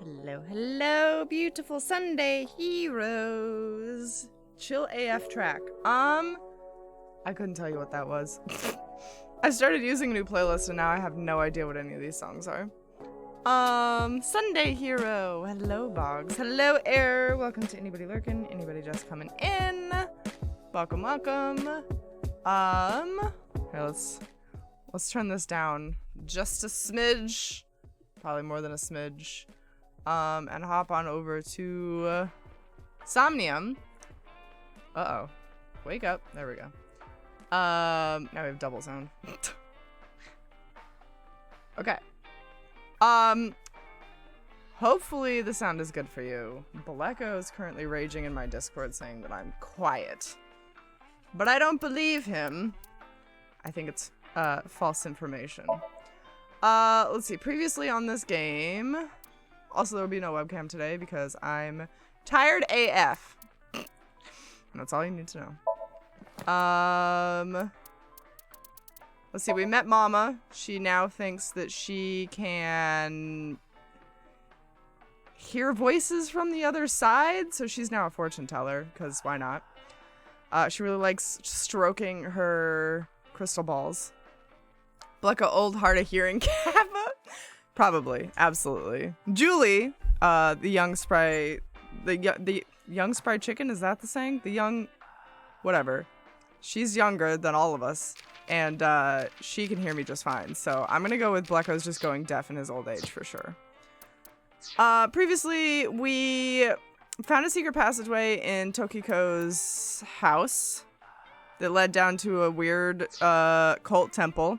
Hello, hello, beautiful Sunday heroes. Chill AF track. I couldn't tell you what that was. I started using a new playlist and now I have no idea what any of these songs are. Sunday hero. Hello, Boggs. Hello, Air. Welcome to anybody lurking, anybody just coming in. Welcome, welcome. Here, let's turn this down just a smidge. Probably more than a smidge. And hop on over to Somnium. Uh-oh. Wake up. There we go. Now we have double sound. Okay. Hopefully the sound is good for you. Baleko is currently raging in my Discord saying that I'm quiet. But I don't believe him. I think it's false information. Let's see. Previously on this game... Also, there will be no webcam today because I'm tired AF. And that's all you need to know. Let's see. We met Mama. She now thinks that she can hear voices from the other side. So she's now a fortune teller because why not? She really likes stroking her crystal balls. Like an old hard of hearing Kappa. Probably, absolutely. Julie, the young spry, the young spry chicken, is that the saying? The young, whatever. She's younger than all of us, and she can hear me just fine. So I'm gonna go with Bleko's just going deaf in his old age for sure. Previously, we found a secret passageway in Tokiko's house that led down to a weird cult temple.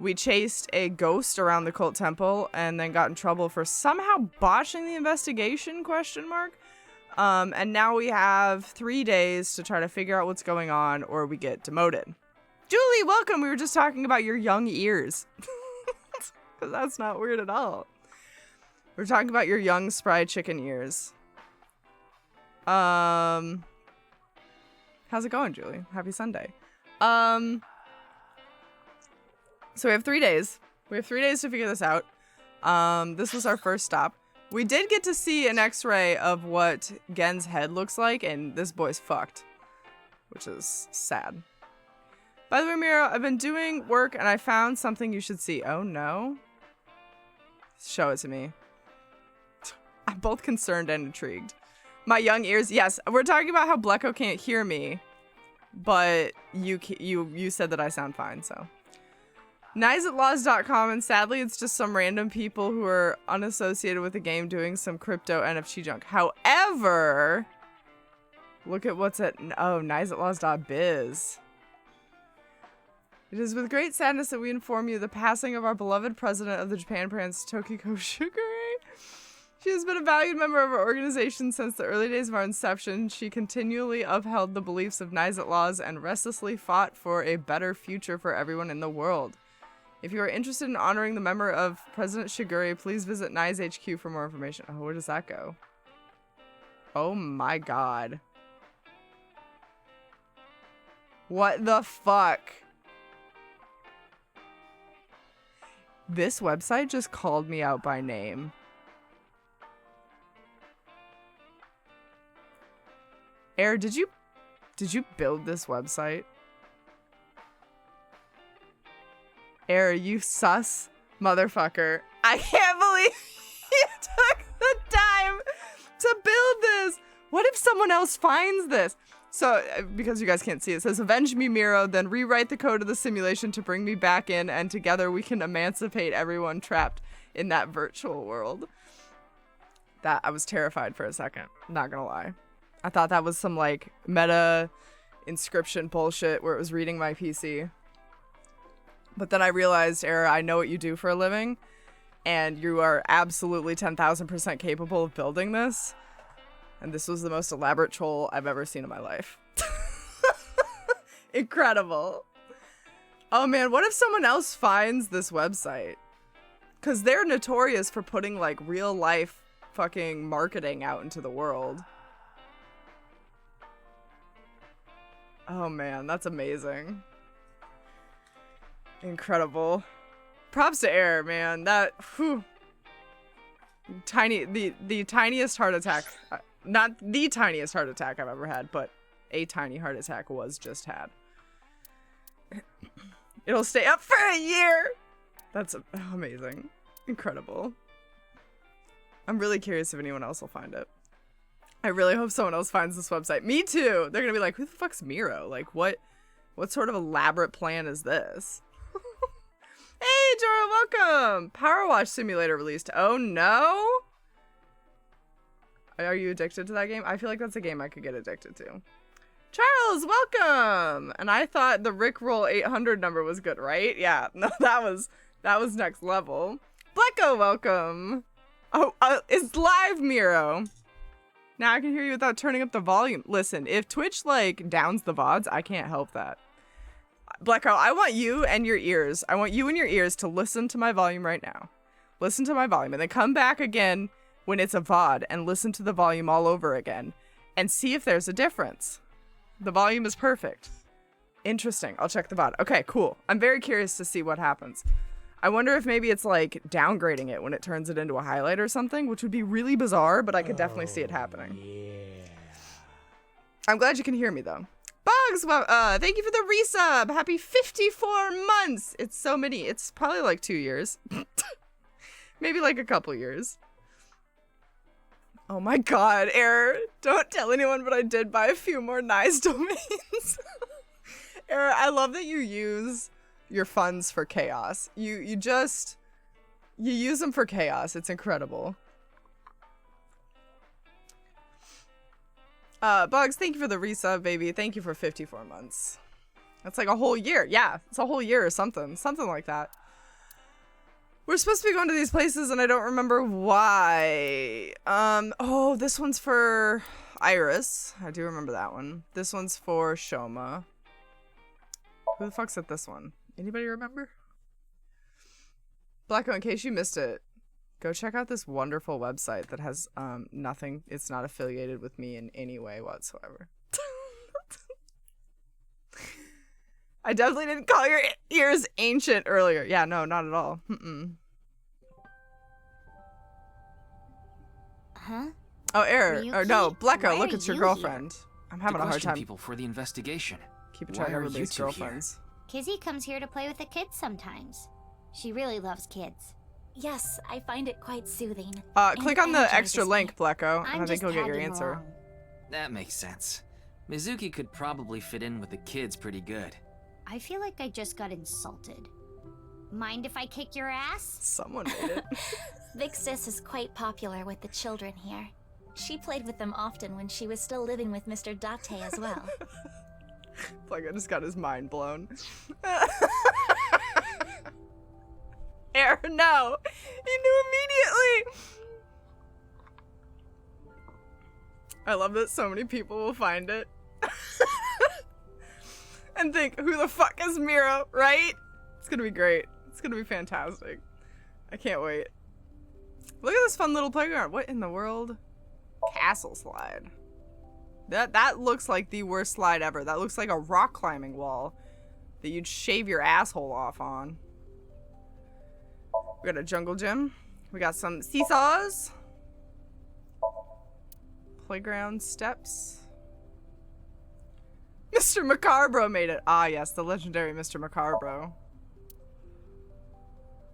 We chased a ghost around the cult temple and then got in trouble for somehow botching the investigation, ? And now we have 3 days to try to figure out what's going on or we get demoted. Julie, welcome. We were just talking about your young ears. Because that's not weird at all. We're talking about your young spry chicken ears. How's it going, Julie? Happy Sunday. So we have 3 days. We have 3 days to figure this out. This was our first stop. We did get to see an x-ray of what Gen's head looks like, and this boy's fucked. Which is sad. By the way, Miro, I've been doing work and I found something you should see. Oh no. Show it to me. I'm both concerned and intrigued. My young ears. Yes, we're talking about how Bleko can't hear me. But you said that I sound fine, so... Niceatlaws.com, and sadly it's just some random people who are unassociated with the game doing some crypto NFT junk. However, look at what's at niceatlaws.biz. It is with great sadness that we inform you the passing of our beloved president of the Japan Branch, Tokiko Shugure. She has been a valued member of our organization since the early days of our inception. She continually upheld the beliefs of Nice Outlaws and restlessly fought for a better future for everyone in the world. If you are interested in honoring the memory of President Shigure, please visit Nye's HQ for more information. Oh, where does that go? Oh my god. What the fuck? This website just called me out by name. Air, did you build this website? Air, you sus motherfucker. I can't believe you took the time to build this. What if someone else finds this? So, because you guys can't see, it says, avenge me, Miro, then rewrite the code of the simulation to bring me back in, and together we can emancipate everyone trapped in that virtual world. That, I was terrified for a second. Not gonna lie. I thought that was some, like, meta inscription bullshit where it was reading my PC. But then I realized, Era, I know what you do for a living, and you are absolutely 10,000% capable of building this. And this was the most elaborate troll I've ever seen in my life. Incredible. Oh man, what if someone else finds this website? Because they're notorious for putting, like, real life fucking marketing out into the world. Oh man, that's amazing. Incredible. Props to Air, man. That, whew. The tiniest heart attack, not the tiniest heart attack I've ever had, but a tiny heart attack was just had. It'll stay up for a year. That's amazing. Incredible. I'm really curious if anyone else will find it. I really hope someone else finds this website. Me too. They're gonna be like, who the fuck's Miro? Like, what sort of elaborate plan is this? Hey, Jora, welcome! Power Wash Simulator released. Oh no? Are you addicted to that game? I feel like that's a game I could get addicted to. Charles, welcome! And I thought the Rickroll 800 number was good, right? Yeah, no, that was next level. Blecko, welcome! Oh, it's live, Miro. Now I can hear you without turning up the volume. Listen, if Twitch, like, downs the VODs, I can't help that. Blecko, I want you and your ears. I want you and your ears to listen to my volume right now. Listen to my volume, and then come back again when it's a VOD and listen to the volume all over again and see if there's a difference. The volume is perfect. Interesting. I'll check the VOD. Okay, cool. I'm very curious to see what happens. I wonder if maybe it's like downgrading it when it turns it into a highlight or something, which would be really bizarre, but I could definitely see it happening. Yeah. I'm glad you can hear me though. Bugs, well, thank you for the resub. Happy 54 months. It's so many. It's probably like 2 years. Maybe like a couple years. Oh my god, Error. Don't tell anyone, but I did buy a few more nice domains. Error, I love that you use your funds for chaos. You use them for chaos. It's incredible. Bugs, thank you for the resub, baby. Thank you for 54 months. That's like a whole year. Yeah, it's a whole year or something. Something like that. We're supposed to be going to these places and I don't remember why. Oh, this one's for Iris. I do remember that one. This one's for Shoma. Who the fuck's at this one? Anybody remember? Blacko, in case you missed it, go check out this wonderful website that has nothing. It's not affiliated with me in any way whatsoever. I definitely didn't call your ears ancient earlier. Yeah, no, not at all. Huh? Oh, Error. Or no, Blecko, look, it's your girlfriend. Here? I'm having a hard time. People for the investigation. Keep track of everybody's girlfriends. Kizzy comes here to play with the kids sometimes. She really loves kids. Yes, I find it quite soothing. Click on the extra link, Blecko, and I think you'll get your answer. Along. That makes sense. Mizuki could probably fit in with the kids pretty good. I feel like I just got insulted. Mind if I kick your ass? Someone made it. Big Sis is quite popular with the children here. She played with them often when she was still living with Mr. Date as well. Blecko just got his mind blown. Error, no! He knew immediately! I love that so many people will find it. And think, who the fuck is Miro, right? It's gonna be great. It's gonna be fantastic. I can't wait. Look at this fun little playground. What in the world? Castle slide. That looks like the worst slide ever. That looks like a rock climbing wall that you'd shave your asshole off on. We got a jungle gym. We got some seesaws. Playground steps. Mr. Macarbro made it. Ah, yes, the legendary Mr. Macarbro.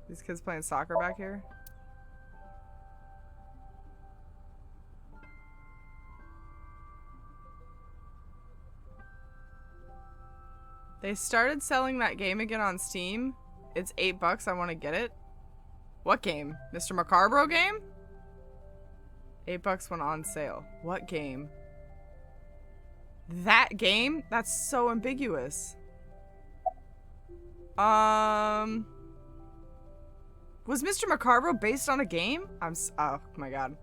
These kids playing soccer back here. They started selling that game again on Steam. It's $8. I want to get it. What game? Mr. Macarbro game? $8 went on sale. What game? That game? That's so ambiguous. Was Mr. Macarbro based on a game? Oh my god.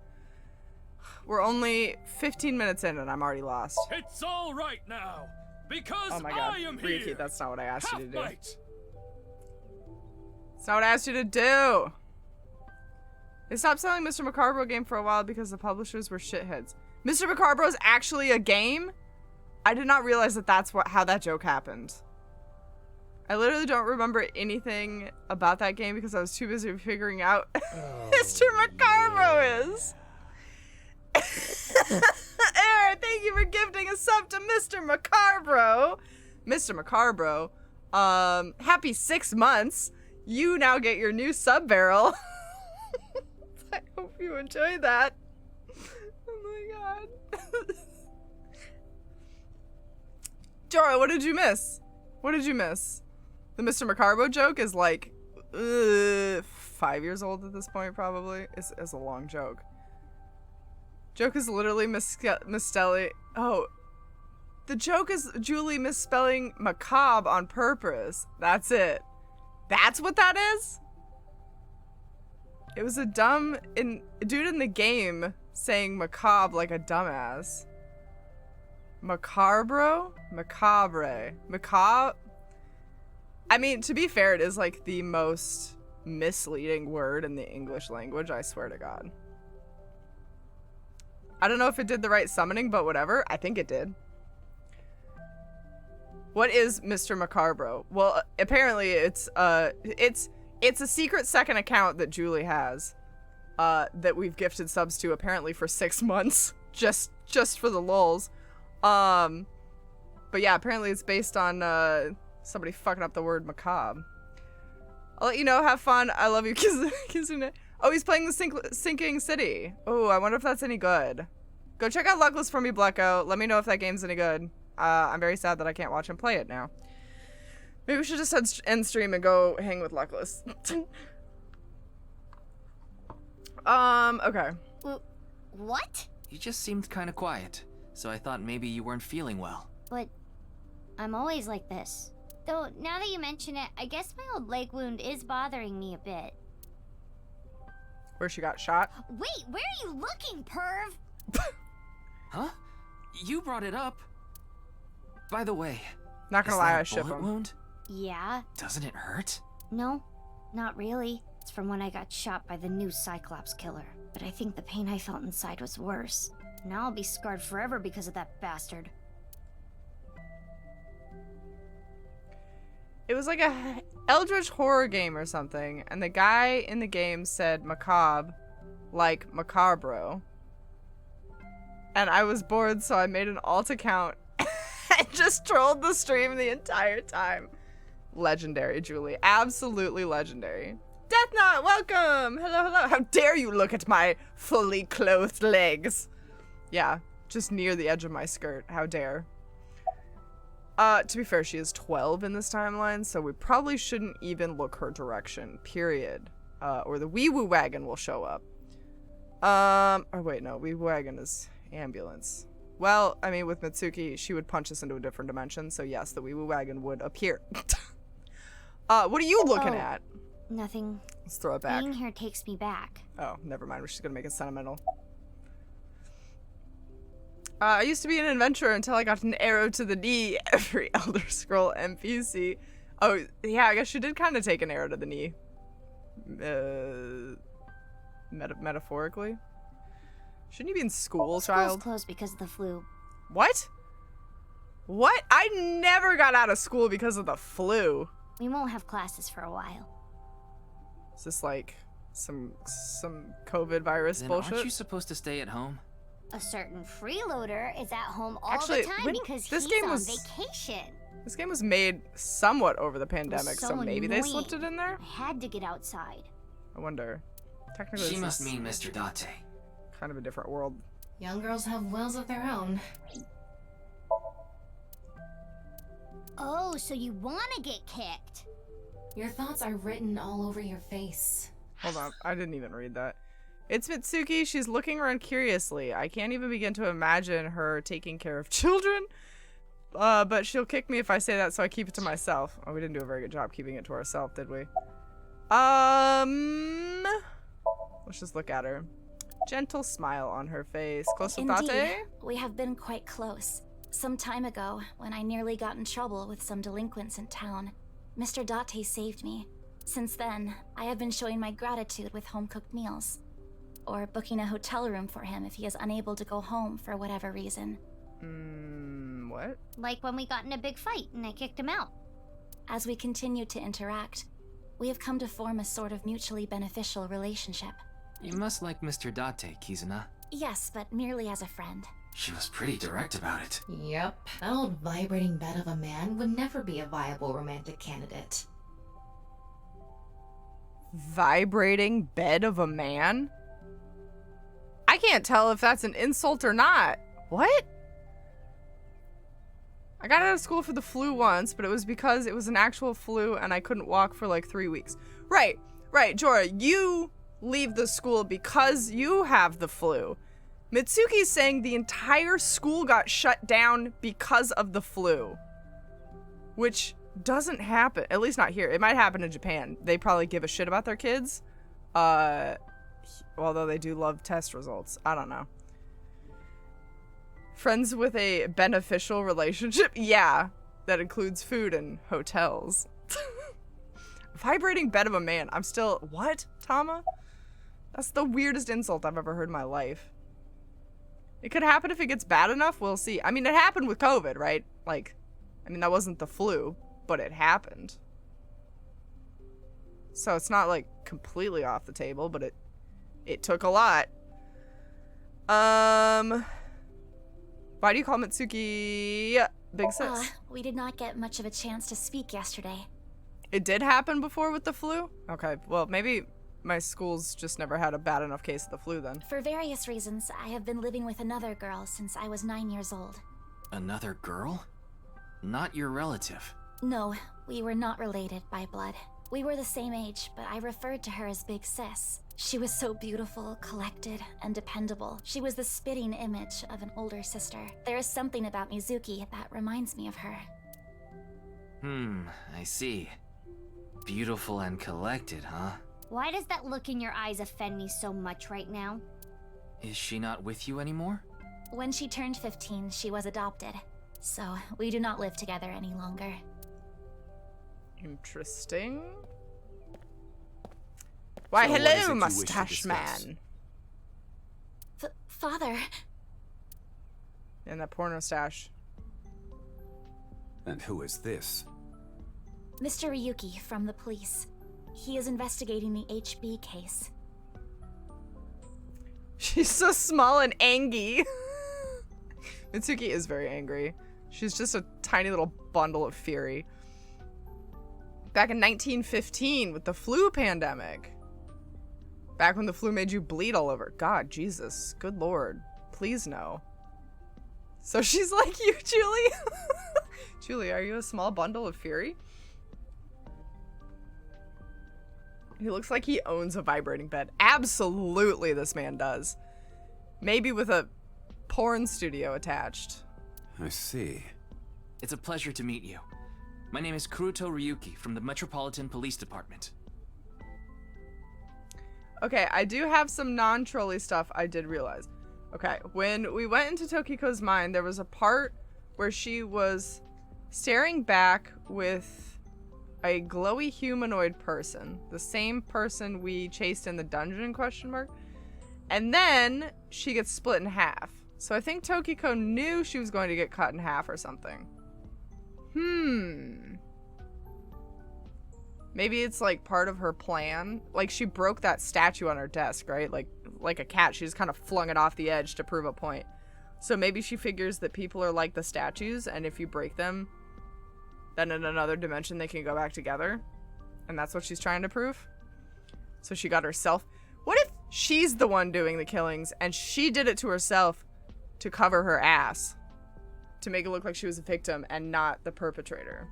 We're only 15 minutes in and I'm already lost. It's all right now, because oh my god, I am Ryuki, here. that's not what I asked you to do. Half-night. It's not what I asked you to do. They stopped selling Mr. Macarbro game for a while because the publishers were shitheads. Mr. Macarbro is actually a game? I did not realize that that's how that joke happened. I literally don't remember anything about that game because I was too busy figuring out Mr. Macarbro is. Aaron, thank you for gifting a sub to Mr. Macarbro. Mr. Macarbro, happy 6 months. You now get your new sub barrel. I hope you enjoy that. Oh my god. Jora, what did you miss? What did you miss? The Mr. Macarbro joke is like 5 years old at this point, probably. It's a long joke. Joke is literally misspelling. Oh, the joke is Julie misspelling macabre on purpose. That's it. That's what that is? It was a dumb dude in the game saying macabre like a dumbass. Macarbro? Macabre. Macabre? I mean, to be fair, it is like the most misleading word in the English language, I swear to God. I don't know if it did the right summoning, but whatever. I think it did. What is Mr. Macarbro? Well, apparently it's a secret second account that Julie has, that we've gifted subs to apparently for 6 months, just for the lulz. But yeah, apparently it's based on somebody fucking up the word macabre. I'll let you know. Have fun. I love you, Kizune. Oh, he's playing the Sinking City. Oh, I wonder if that's any good. Go check out Luckless for me, Blecko. Let me know if that game's any good. I'm very sad that I can't watch him play it now. Maybe we should just end stream and go hang with Luckless. Okay. What? You just seemed kind of quiet, so I thought maybe you weren't feeling well. But I'm always like this. Though, now that you mention it, I guess my old leg wound is bothering me a bit. Where she got shot? Wait, where are you looking, perv? Huh? You brought it up. By the way, Not gonna is lie, that I a ship bullet him. wound? Yeah. Doesn't it hurt? No, not really. It's from when I got shot by the new Cyclops killer. But I think the pain I felt inside was worse. Now I'll be scarred forever because of that bastard. It was like a Eldritch horror game or something, and the guy in the game said macabre, like macabro. And I was bored, so I made an alt account and just trolled the stream the entire time. Legendary, Julie. Absolutely legendary. Death Knot, welcome! Hello, hello. How dare you look at my fully clothed legs? Yeah, just near the edge of my skirt. How dare. To be fair, she is 12 in this timeline, so we probably shouldn't even look her direction, period. Or the wee woo wagon will show up. Oh wait, no, wee woo wagon is ambulance. Well, I mean, with Mitsuki, she would punch us into a different dimension, so yes, the wee woo wagon would appear. What are you looking at? Nothing. Let's throw it back. Being here takes me back. Oh, never mind. We're just gonna make it sentimental. I used to be an adventurer until I got an arrow to the knee every Elder Scroll NPC. Oh, yeah, I guess you did kind of take an arrow to the knee. Metaphorically? Shouldn't you be in school, child? School's closed because of the flu. What? What? I never got out of school because of the flu. We won't have classes for a while. Is this like some COVID virus Then bullshit? aren't you supposed to stay at home? A certain freeloader is at home all Actually, the time because this he's game on was- vacation. This game was made somewhat over the pandemic, so so maybe they slipped it annoying. in there? I had to get outside. I wonder. Technically, She this must is mean Mr. Date. kind of a different world. Young girls have wills of their own. Oh, so you want to get kicked? Your thoughts are written all over your face. Hold on, I didn't even read that. It's Mitsuki. She's looking around curiously. I can't even begin to imagine her taking care of children. But she'll kick me if I say that, so I keep it to myself. Oh, we didn't do a very good job keeping it to ourselves, did we? Let's just look at her. Gentle smile on her face. Close with Indeed, Date? we have been quite close. Some time ago, when I nearly got in trouble with some delinquents in town, Mr. Date saved me. Since then, I have been showing my gratitude with home-cooked meals. Or booking a hotel room for him if he is unable to go home for whatever reason. What? Like when we got in a big fight and I kicked him out. As we continue to interact, we have come to form a sort of mutually beneficial relationship. You must like Mr. Date, Kizuna. Yes, but merely as a friend. She was pretty direct about it. Yep. That old vibrating bed of a man would never be a viable romantic candidate. Vibrating bed of a man? I can't tell if that's an insult or not. What? I got out of school for the flu once, but it was because it was an actual flu and I couldn't walk for like 3 weeks. Right, Jorah, you leave the school because you have the flu. Mitsuki's saying the entire school got shut down because of the flu. Which doesn't happen, at least not here. It might happen in Japan. They probably give a shit about their kids. Although they do love test results. I don't know. Friends with a beneficial relationship? Yeah, that includes food and hotels. Vibrating bed of a man. I'm still... What, Tama? That's the weirdest insult I've ever heard in my life. It could happen if it gets bad enough. We'll see. I mean, it happened with COVID, right? Like, I mean, that wasn't the flu, but it happened. So it's not, like, completely off the table, but it took a lot. Why do you call Mitsuki Big Sis? We did not get much of a chance to speak yesterday. It did happen before with the flu? Okay, well, maybe my school's just never had a bad enough case of the flu then. For various reasons, I have been living with another girl since I was 9 years old. Another girl? Not your relative. No, we were not related by blood. We were the same age, but I referred to her as Big Sis. She was so beautiful, collected, and dependable. She was the spitting image of an older sister. There is something about Mizuki that reminds me of her. I see. Beautiful and collected, huh? Why does that look in your eyes offend me so much right now? Is she not with you anymore? When she turned 15, she was adopted. So, we do not live together any longer. Interesting. Why, So what is it hello, you wish to mustache discuss? man. Father, And that porno stash. And who is this? Mr. Ryuki from the police. He is investigating the HB case. She's so small and angry. Mitsuki is very angry. She's just a tiny little bundle of fury. Back in 1915 with the flu pandemic. Back when the flu made you bleed all over. God, Jesus, good Lord. Please no. So she's like you, Julie? Julie, are you a small bundle of fury? He looks like he owns a vibrating bed. Absolutely, this man does. Maybe with a porn studio attached. I see. It's a pleasure to meet you. My name is Kuruto Ryuki from the Metropolitan Police Department. Okay, I do have some non-trolly stuff I did realize. Okay, when we went into Tokiko's mind, there was a part where she was staring back with a glowy humanoid person. The same person we chased in the dungeon, question mark. And then she gets split in half. So I think Tokiko knew she was going to get cut in half or something. Maybe it's like part of her plan. Like she broke that statue on her desk, right? Like a cat, she just kind of flung it off the edge to prove a point. So maybe she figures that people are like the statues, and if you break them, then in another dimension they can go back together. And that's what she's trying to prove. So she got herself. What if she's the one doing the killings and she did it to herself to cover her ass? To make it look like she was a victim and not the perpetrator.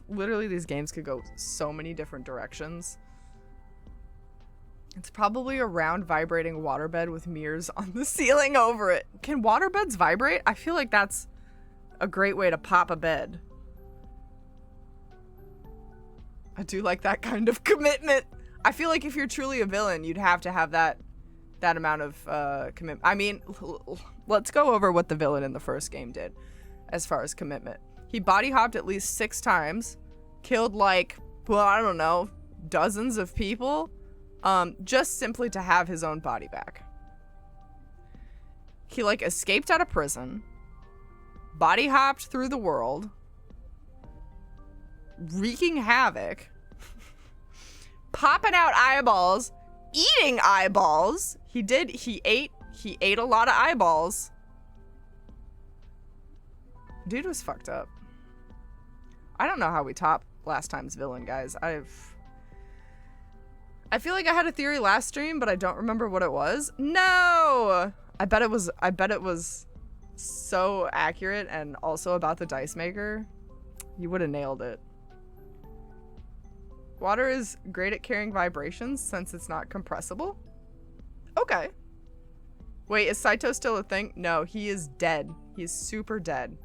Literally, these games could go so many different directions. It's probably a round vibrating waterbed with mirrors on the ceiling over it. Can waterbeds vibrate? I feel like that's a great way to pop a bed. I do like that kind of commitment. I feel like if you're truly a villain, you'd have to have that amount of commitment. I mean, let's go over what the villain in the first game did as far as commitment. He body hopped at least 6 times, killed like, well, I don't know, dozens of people, just simply to have his own body back. He like escaped out of prison, body hopped through the world, wreaking havoc, popping out eyeballs, eating eyeballs. He ate a lot of eyeballs. Dude was fucked up. I don't know how we top last time's villain, guys. I feel like I had a theory last stream, but I don't remember what it was. No! I bet it was so accurate and also about the dice maker. You would have nailed it. Water is great at carrying vibrations since it's not compressible. Okay. Wait, is Saito still a thing? No, he is dead. He's super dead.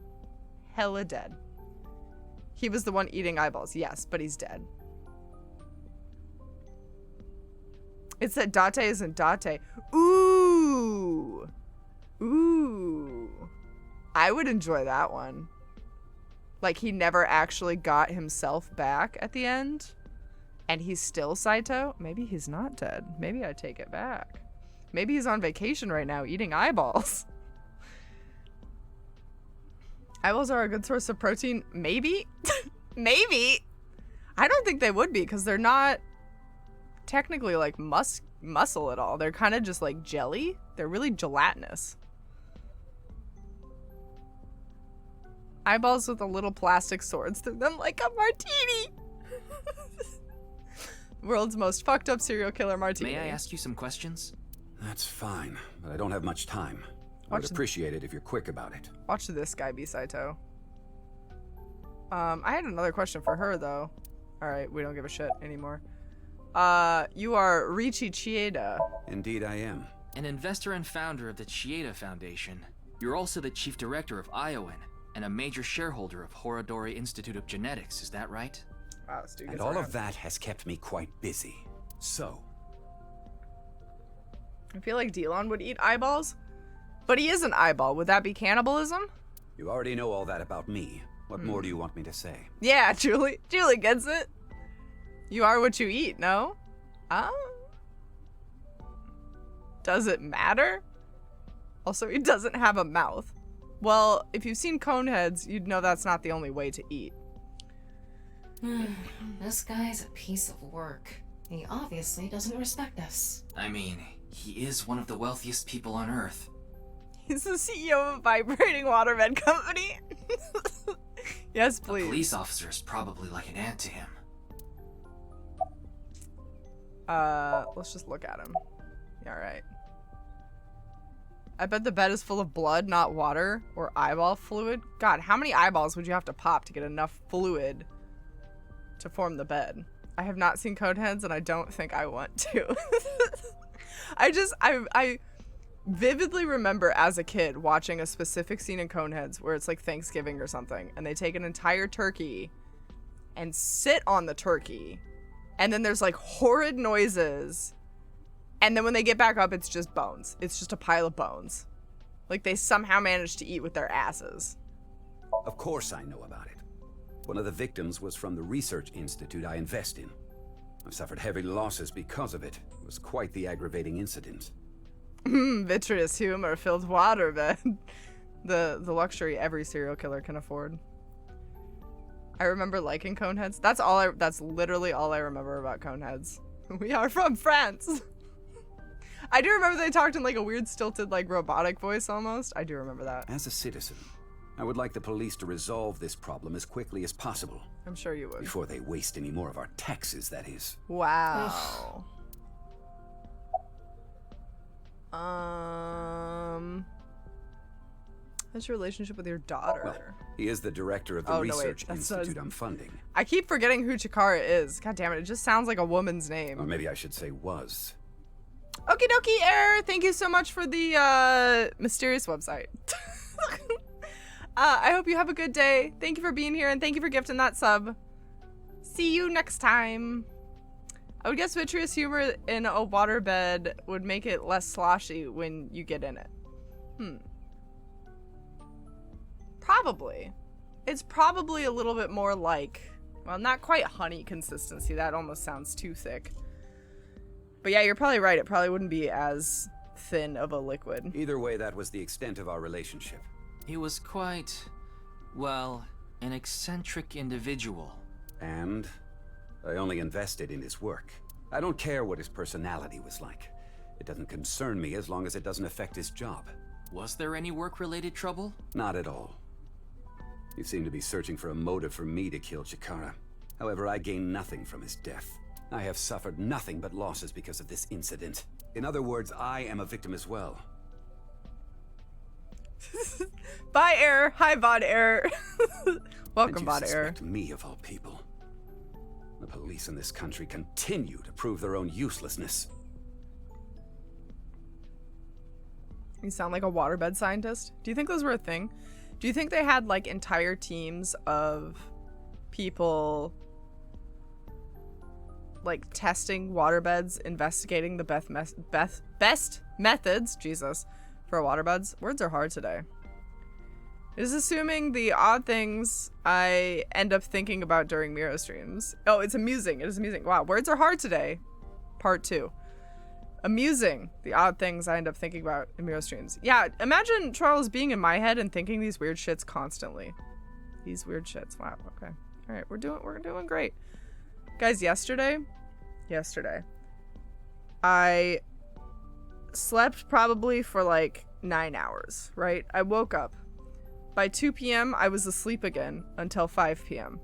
Hella dead. He was the one eating eyeballs, yes, but he's dead. It's that Date isn't Date. Ooh. Ooh. I would enjoy that one. Like, he never actually got himself back at the end. And he's still Saito. Maybe he's not dead. Maybe I take it back. Maybe he's on vacation right now eating eyeballs. Eyeballs are a good source of protein. Maybe. Maybe. I don't think they would be because they're not technically like muscle at all. They're kind of just like jelly. They're really gelatinous. Eyeballs with a little plastic swords through them like a martini. World's most fucked up serial killer martini. May I ask you some questions? That's fine, but I don't have much time. I would appreciate it if you're quick about it. Watch this guy be Saito. I had another question for her, though. Alright, we don't give a shit anymore. You are Riichi Chieda. Indeed I am. An investor and founder of the Chieda Foundation. You're also the chief director of Iowan and a major shareholder of Horodori Institute of Genetics, is that right? Wow, this dude And gets all around. of that has kept me quite busy. So, I feel like Delon would eat eyeballs. But he is an eyeball. Would that be cannibalism? you already know all that about me. What more do you want me to say? Yeah, Julie. Julie gets it. You are what you eat, no? Does it matter? Also, he doesn't have a mouth. Well, if you've seen Coneheads, you'd know that's not the only way to eat. This guy's a piece of work. He obviously doesn't respect us. I mean, he is one of the wealthiest people on Earth. He's the CEO of a vibrating waterbed company. Yes, A please. police officer is probably like an ant to him. Let's just look at him. Yeah, alright. I bet the bed is full of blood, not water, or eyeball fluid. God, how many eyeballs would you have to pop to get enough fluid to form the bed? I have not seen Coneheads, and I don't think I want to. I vividly remember as a kid watching a specific scene in Coneheads where it's like Thanksgiving or something, and they take an entire turkey and sit on the turkey, and then there's like horrid noises, and then when they get back up, it's just bones. It's just a pile of bones. Like they somehow managed to eat with their asses. Of course I know about it. One of the victims was from the research institute I invest in. I've suffered heavy losses because of it. It was quite the aggravating incident. Vitreous humor-filled waterbed. The luxury every serial killer can afford. I remember liking Coneheads. That's literally all I remember about Coneheads. We are from France. I do remember they talked in like a weird stilted like robotic voice almost. I do remember that. As a citizen, I would like the police to resolve this problem as quickly as possible. I'm sure you would. Before they waste any more of our taxes, that is. Wow. How's your relationship with your daughter? Well, he is the director of the research institute I'm funding. I keep forgetting who Chikara is. God damn it, it just sounds like a woman's name. Or maybe I should say was. Okie dokie, Air. Thank you so much for the mysterious website. I hope you have a good day. Thank you for being here, and thank you for gifting that sub. See you next time. I would guess vitreous humor in a waterbed would make it less sloshy when you get in it. Probably. It's probably a little bit more like, well, not quite honey consistency. That almost sounds too thick. But yeah, you're probably right. It probably wouldn't be as thin of a liquid. Either way, that was the extent of our relationship. He was quite, well, an eccentric individual. And I only invested in his work. I don't care what his personality was like. It doesn't concern me as long as it doesn't affect his job. Was there any work-related trouble? Not at all. You seem to be searching for a motive for me to kill Chikara. However, I gain nothing from his death. I have suffered nothing but losses because of this incident. In other words, I am a victim as well. Bye, Error. Hi, VOD Error. Welcome, And VOD you Error. suspect me of all people. The police in this country continue to prove their own uselessness. You sound like a waterbed scientist. Do you think those were a thing? Do you think they had like entire teams of people like testing waterbeds, investigating the best methods, Jesus, for waterbeds? Words are hard today. It is assuming the odd things I end up thinking about during Miro streams. Oh, it's amusing. It is amusing. Wow, words are hard today. Part 2. Amusing, the odd things I end up thinking about in Miro streams. Yeah, imagine Charles being in my head and thinking these weird shits constantly. These weird shits. Wow, okay. All right, we're doing great. Guys, yesterday, I slept probably for like 9 hours, right? I woke up. By 2 p.m., I was asleep again until 5 p.m.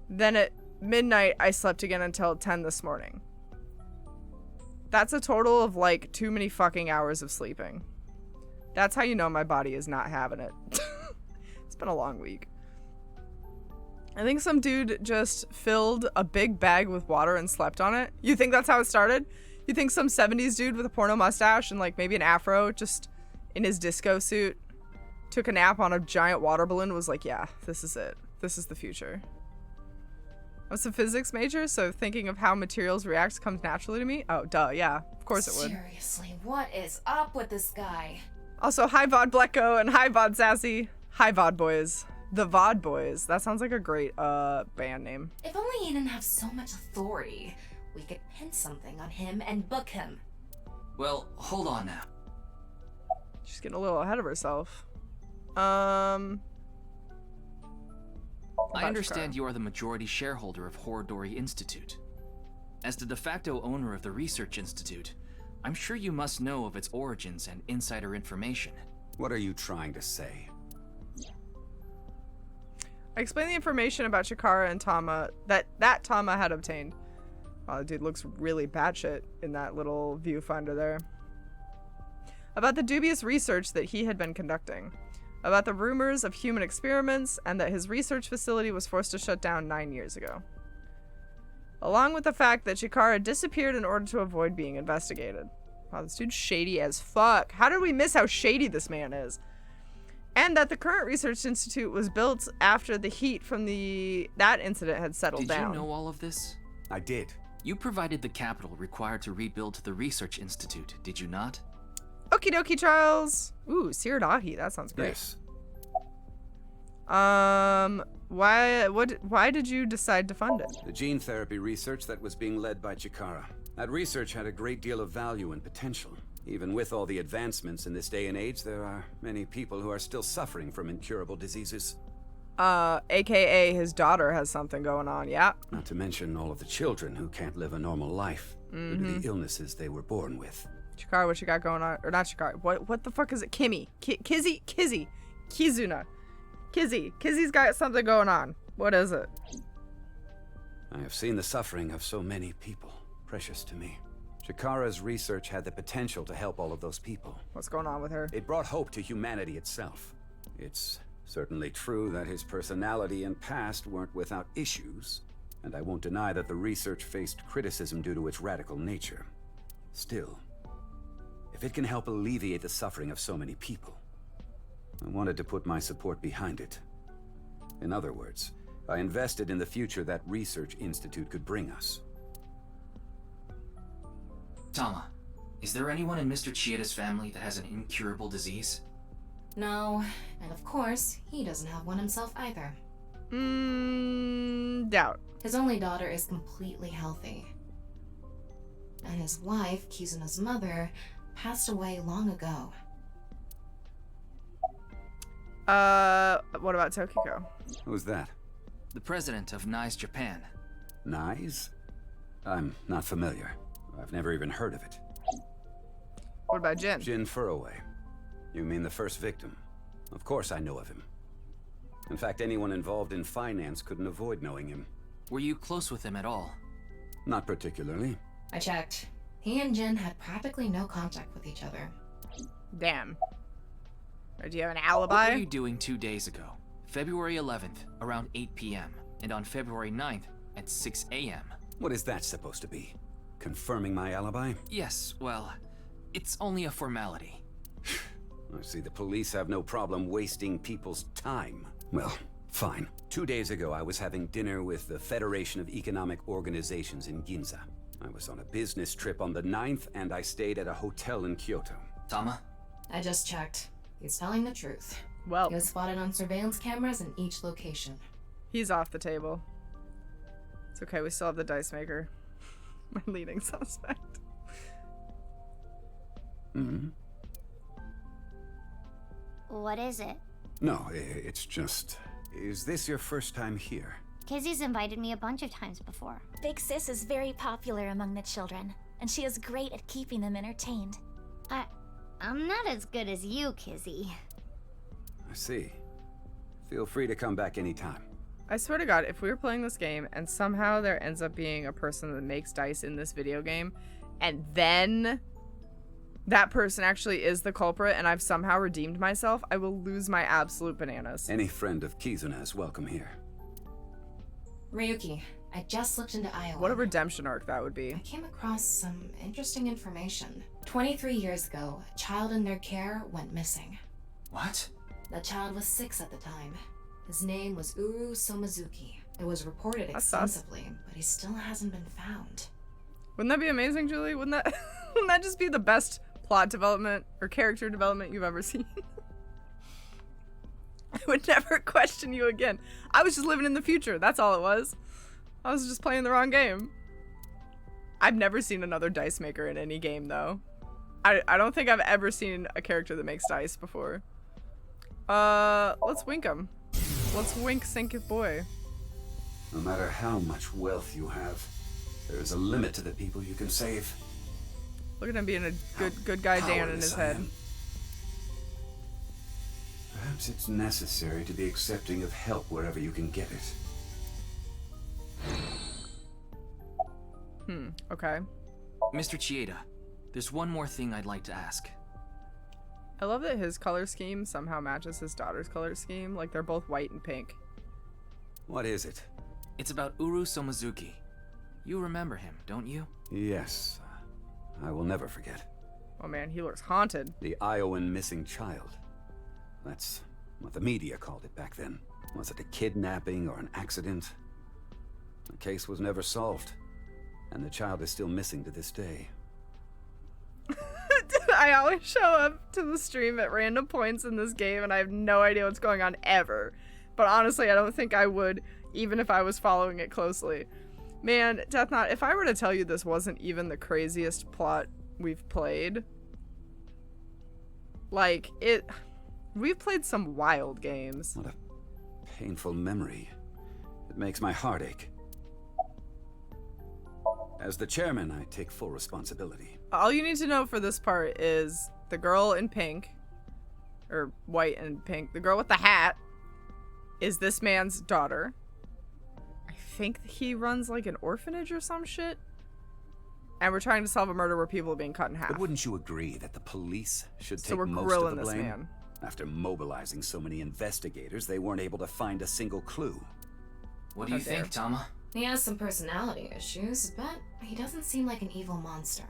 Then at midnight, I slept again until 10 this morning. That's a total of like too many fucking hours of sleeping. That's how you know my body is not having it. It's been a long week. I think some dude just filled a big bag with water and slept on it. You think that's how it started? You think some 70s dude with a porno mustache and like maybe an afro just in his disco suit took a nap on a giant water balloon, was like, yeah, this is it. This is the future. I was a physics major, so thinking of how materials react comes naturally to me. Oh, duh, yeah. Of course it would. Seriously, what is up with this guy? Also, hi VOD Blecko and hi VOD Sassy. Hi VOD Boys. The VOD Boys. That sounds like a great band name. If only he didn't have so much authority, we could pin something on him and book him. Well, hold on now. She's getting a little ahead of herself. About I understand Chikara. you are the majority shareholder of Horodori Institute. As the de facto owner of the Research Institute, I'm sure you must know of its origins and insider information. What are you trying to say? I explained the information about Chikara and Tama that Tama had obtained. Oh, the dude looks really batshit in that little viewfinder there. About the dubious research that he had been conducting. About the rumors of human experiments, and that his research facility was forced to shut down 9 years ago. Along with the fact that Chikara disappeared in order to avoid being investigated. Wow, this dude's shady as fuck. How did we miss how shady this man is? And that the current research institute was built after the heat from that incident had settled down. Did you know all of this? I did. You provided the capital required to rebuild the Research Institute, did you not? Okie dokie, Charles. Ooh, Siradahi. That sounds great. Yes. Why did you decide to fund it? The gene therapy research that was being led by Chikara. That research had a great deal of value and potential. Even with all the advancements in this day and age, there are many people who are still suffering from incurable diseases. AKA his daughter has something going on, yeah. Not to mention all of the children who can't live a normal life due to the illnesses they were born with. Chikara, what you got going on? Or not Chikara. What the fuck is it? Kimmy. Kizzy. Kizuna. Kizzy's got something going on. What is it? I have seen the suffering of so many people, precious to me. Chikara's research had the potential to help all of those people. What's going on with her? It brought hope to humanity itself. It's certainly true that his personality and past weren't without issues, and I won't deny that the research faced criticism due to its radical nature. Still, if it can help alleviate the suffering of so many people, I wanted to put my support behind it. In other words, I invested in the future that Research Institute could bring us. Tama, is there anyone in Mr. Chieda's family that has an incurable disease? No, and of course, he doesn't have one himself either. Doubt. His only daughter is completely healthy. And his wife, Kizuna's mother, passed away long ago. What about Tokiko? Who's that? the president of NICE Japan. NICE? I'm not familiar. I've never even heard of it. What about Jin? Jin Furroway. You mean the first victim? Of course I know of him. In fact, anyone involved in finance couldn't avoid knowing him. Were you close with him at all? Not particularly. I checked. He and Jin had practically no contact with each other. Damn. Or do you have an What alibi? were you doing 2 days ago? February 11th, around 8 p.m. And on February 9th, at 6 a.m. What is that supposed to be? Confirming my alibi? Yes, well, it's only a formality. I see the police have no problem wasting people's time. Well, fine. 2 days ago, I was having dinner with the Federation of Economic Organizations in Ginza. I was on a business trip on the 9th, and I stayed at a hotel in Kyoto. Tama? I just checked. He's telling the truth. Well, He was spotted on surveillance cameras in each location. he's off the table. It's okay, we still have the dice maker. My leading suspect. Mm-hmm. What is it? No, it's just... Is this your first time here? Kizzy's invited me a bunch of times before. Big Sis is very popular among the children, and she is great at keeping them entertained. I'm not as good as you, Kizzy. I see. Feel free to come back anytime. I swear to God, if we were playing this game and somehow there ends up being a person that makes dice in this video game, and then that person actually is the culprit and I've somehow redeemed myself, I will lose my absolute bananas. Any friend of Kizuna is welcome here. Ryuki, I just looked into Iowa. What a redemption arc that would be. I came across some interesting information. 23 years ago, a child in their care went missing. What? The child was 6 at the time. His name was Uru Somizuki. It was reported That's sus. extensively, but he still hasn't been found. Wouldn't that be amazing, Julie? Wouldn't that wouldn't that just be the best plot development or character development you've ever seen? I would never question you again. I was just living in the future. That's all it was. I was just playing the wrong game. I've never seen another dice maker in any game, though. I don't think I've ever seen a character that makes dice before. Let's wink him. Let's wink Sinketh Boy. No matter how much wealth you have, there is a limit to the people you can save. Look at him being a good guy Dan in his Powerless I head. am. Perhaps it's necessary to be accepting of help wherever you can get it. Okay. Mr. Chieda, there's one more thing I'd like to ask. I love that his color scheme somehow matches his daughter's color scheme. Like, they're both white and pink. What is it? It's about Uru Somizuki. You remember him, don't you? Yes. I will never forget. Oh man, he looks haunted. The Iowan missing child. That's what the media called it back then. Was it a kidnapping or an accident? The case was never solved, and the child is still missing to this day. I always show up to the stream at random points in this game and I have no idea what's going on ever. But honestly, I don't think I would, even if I was following it closely. Man, Death Knot, if I were to tell you this wasn't even the craziest plot we've played, like, we've played some wild games. What a painful memory. It makes my heart ache. As the chairman, I take full responsibility. All you need to know for this part is the girl in pink, or white and pink, the girl with the hat, is this man's daughter. I think he runs like an orphanage or some shit. And we're trying to solve a murder where people are being cut in half. But wouldn't you agree that the police should So take we're most of grilling the this blame? man. After mobilizing so many investigators, they weren't able to find a single clue. What do you How dare. think, Tama? He has some personality issues, but he doesn't seem like an evil monster.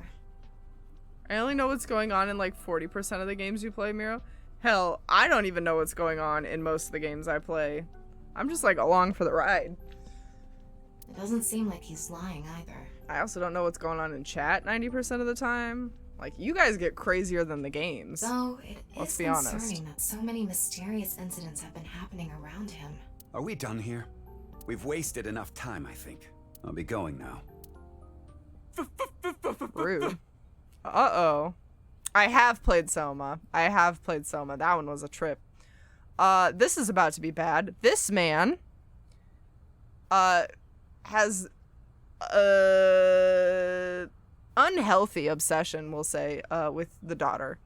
I only know what's going on in like 40% of the games you play, Miro. Hell, I don't even know what's going on in most of the games I play. I'm just like along for the ride. It doesn't seem like he's lying either. I also don't know what's going on in chat 90% of the time. Like, you guys get crazier than the games. Though it Let's is be concerning honest. that so many mysterious incidents have been happening around him. Are we done here? We've wasted enough time, I think. I'll be going now. Rude. Uh-oh. I have played Soma. That one was a trip. This is about to be bad. This man has unhealthy obsession, we'll say, with the daughter.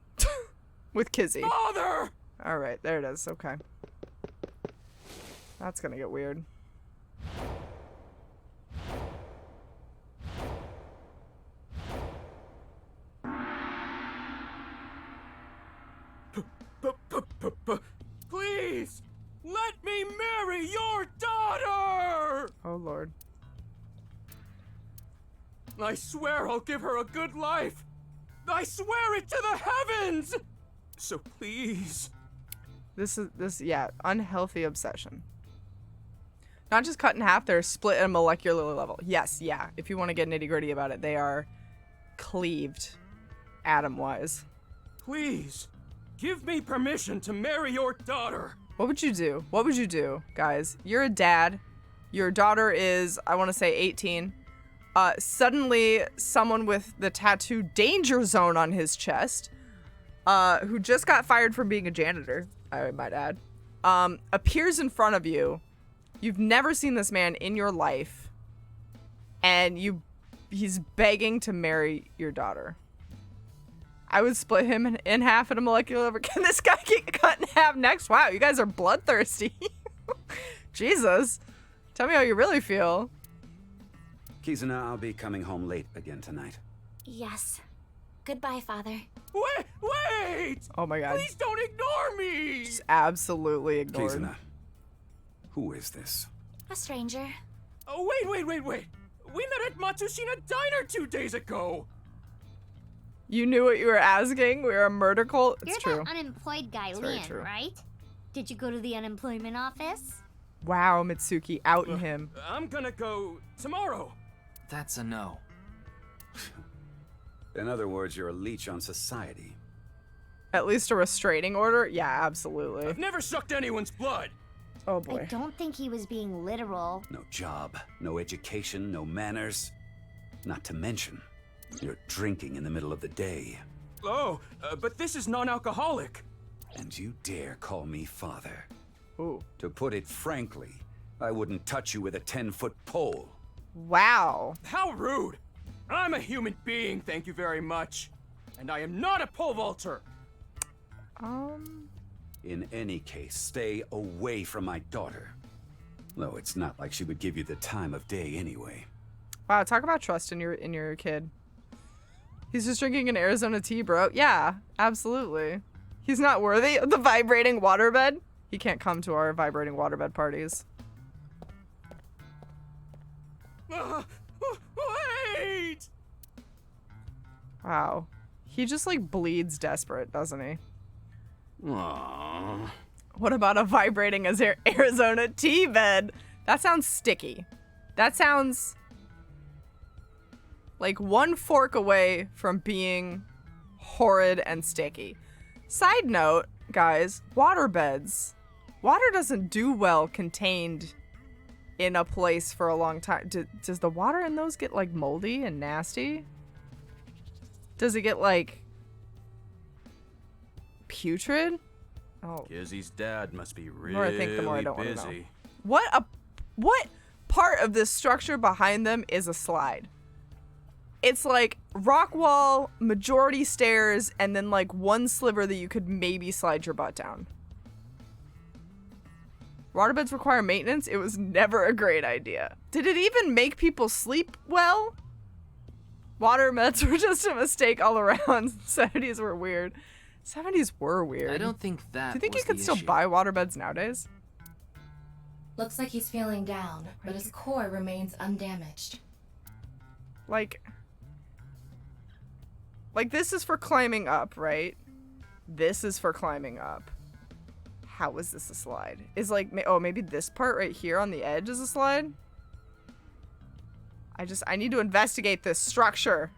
With Kizzy. Father! Alright, there it is. Okay. That's gonna get weird. Please! Let me marry your daughter! Oh, Lord. I swear I'll give her a good life! I swear it to the heavens! So please. Yeah, unhealthy obsession. Not just cut in half, they're split at a molecular level. Yes, yeah. If you want to get nitty gritty about it, they are cleaved atom-wise. Please, give me permission to marry your daughter. What would you do? What would you do, guys? You're a dad. Your daughter is, I want to say 18. Suddenly, someone with the tattoo Danger Zone on his chest, who just got fired from being a janitor, I might add, appears in front of you. You've never seen this man in your life, and he's begging to marry your daughter. I would split him in half at a molecular level. Can this guy get cut in half next? Wow, you guys are bloodthirsty. Jesus. Tell me how you really feel. Kizuna, I'll be coming home late again tonight. Yes. Goodbye, Father. Wait! Oh my god. Please don't ignore me! Just absolutely ignored. Kizuna, who is this? A stranger. Oh, wait. We met at Matsushina Diner 2 days ago. You knew what you were asking? We were a murder cult? It's You're true. the unemployed guy, It's very Lian, true. right? Did you go to the unemployment office? Wow, Mitsuki outing him. I'm gonna go tomorrow. That's a no. In other words, you're a leech on society. At least a restraining order? Yeah, absolutely. I've never sucked anyone's blood. Oh I boy. don't think he was being literal. No job, no education, no manners. Not to mention, you're drinking in the middle of the day. Oh, but this is non-alcoholic. And you dare call me father. Ooh. To put it frankly, I wouldn't touch you with a 10-foot pole. Wow. How rude. I'm a human being, thank you very much. And I am not a pole vaulter. In any case, stay away from my daughter. Though it's not like she would give you the time of day anyway. Wow, talk about trust in your kid. He's just drinking an Arizona tea, bro. Yeah, absolutely. He's not worthy of the vibrating waterbed. He can't come to our vibrating waterbed parties. Wait! Wow. He just like bleeds desperate, doesn't he? Aww. What about a vibrating Arizona tea bed? That sounds sticky. That sounds like one fork away from being horrid and sticky. Side note, guys, waterbeds. Water doesn't do well contained in a place for a long time. Does the water in those get like moldy and nasty? Does it get like putrid? Oh. Kizzy's dad must be really more I think, the more I don't want to know. busy. What part of this structure behind them is a slide? It's like rock wall, majority stairs, and then like one sliver that you could maybe slide your butt down. Waterbeds require maintenance? It was never a great idea. Did it even make people sleep well? Waterbeds were just a mistake all around. 70s were weird. 70s were weird. I don't think that Do you think was you could the still issue. buy waterbeds nowadays? Looks like he's feeling down, but his core remains undamaged. Like this is for climbing up, right? This is for climbing up. How is this a slide? Is like, oh, maybe this part right here on the edge is a slide? I need to investigate this structure.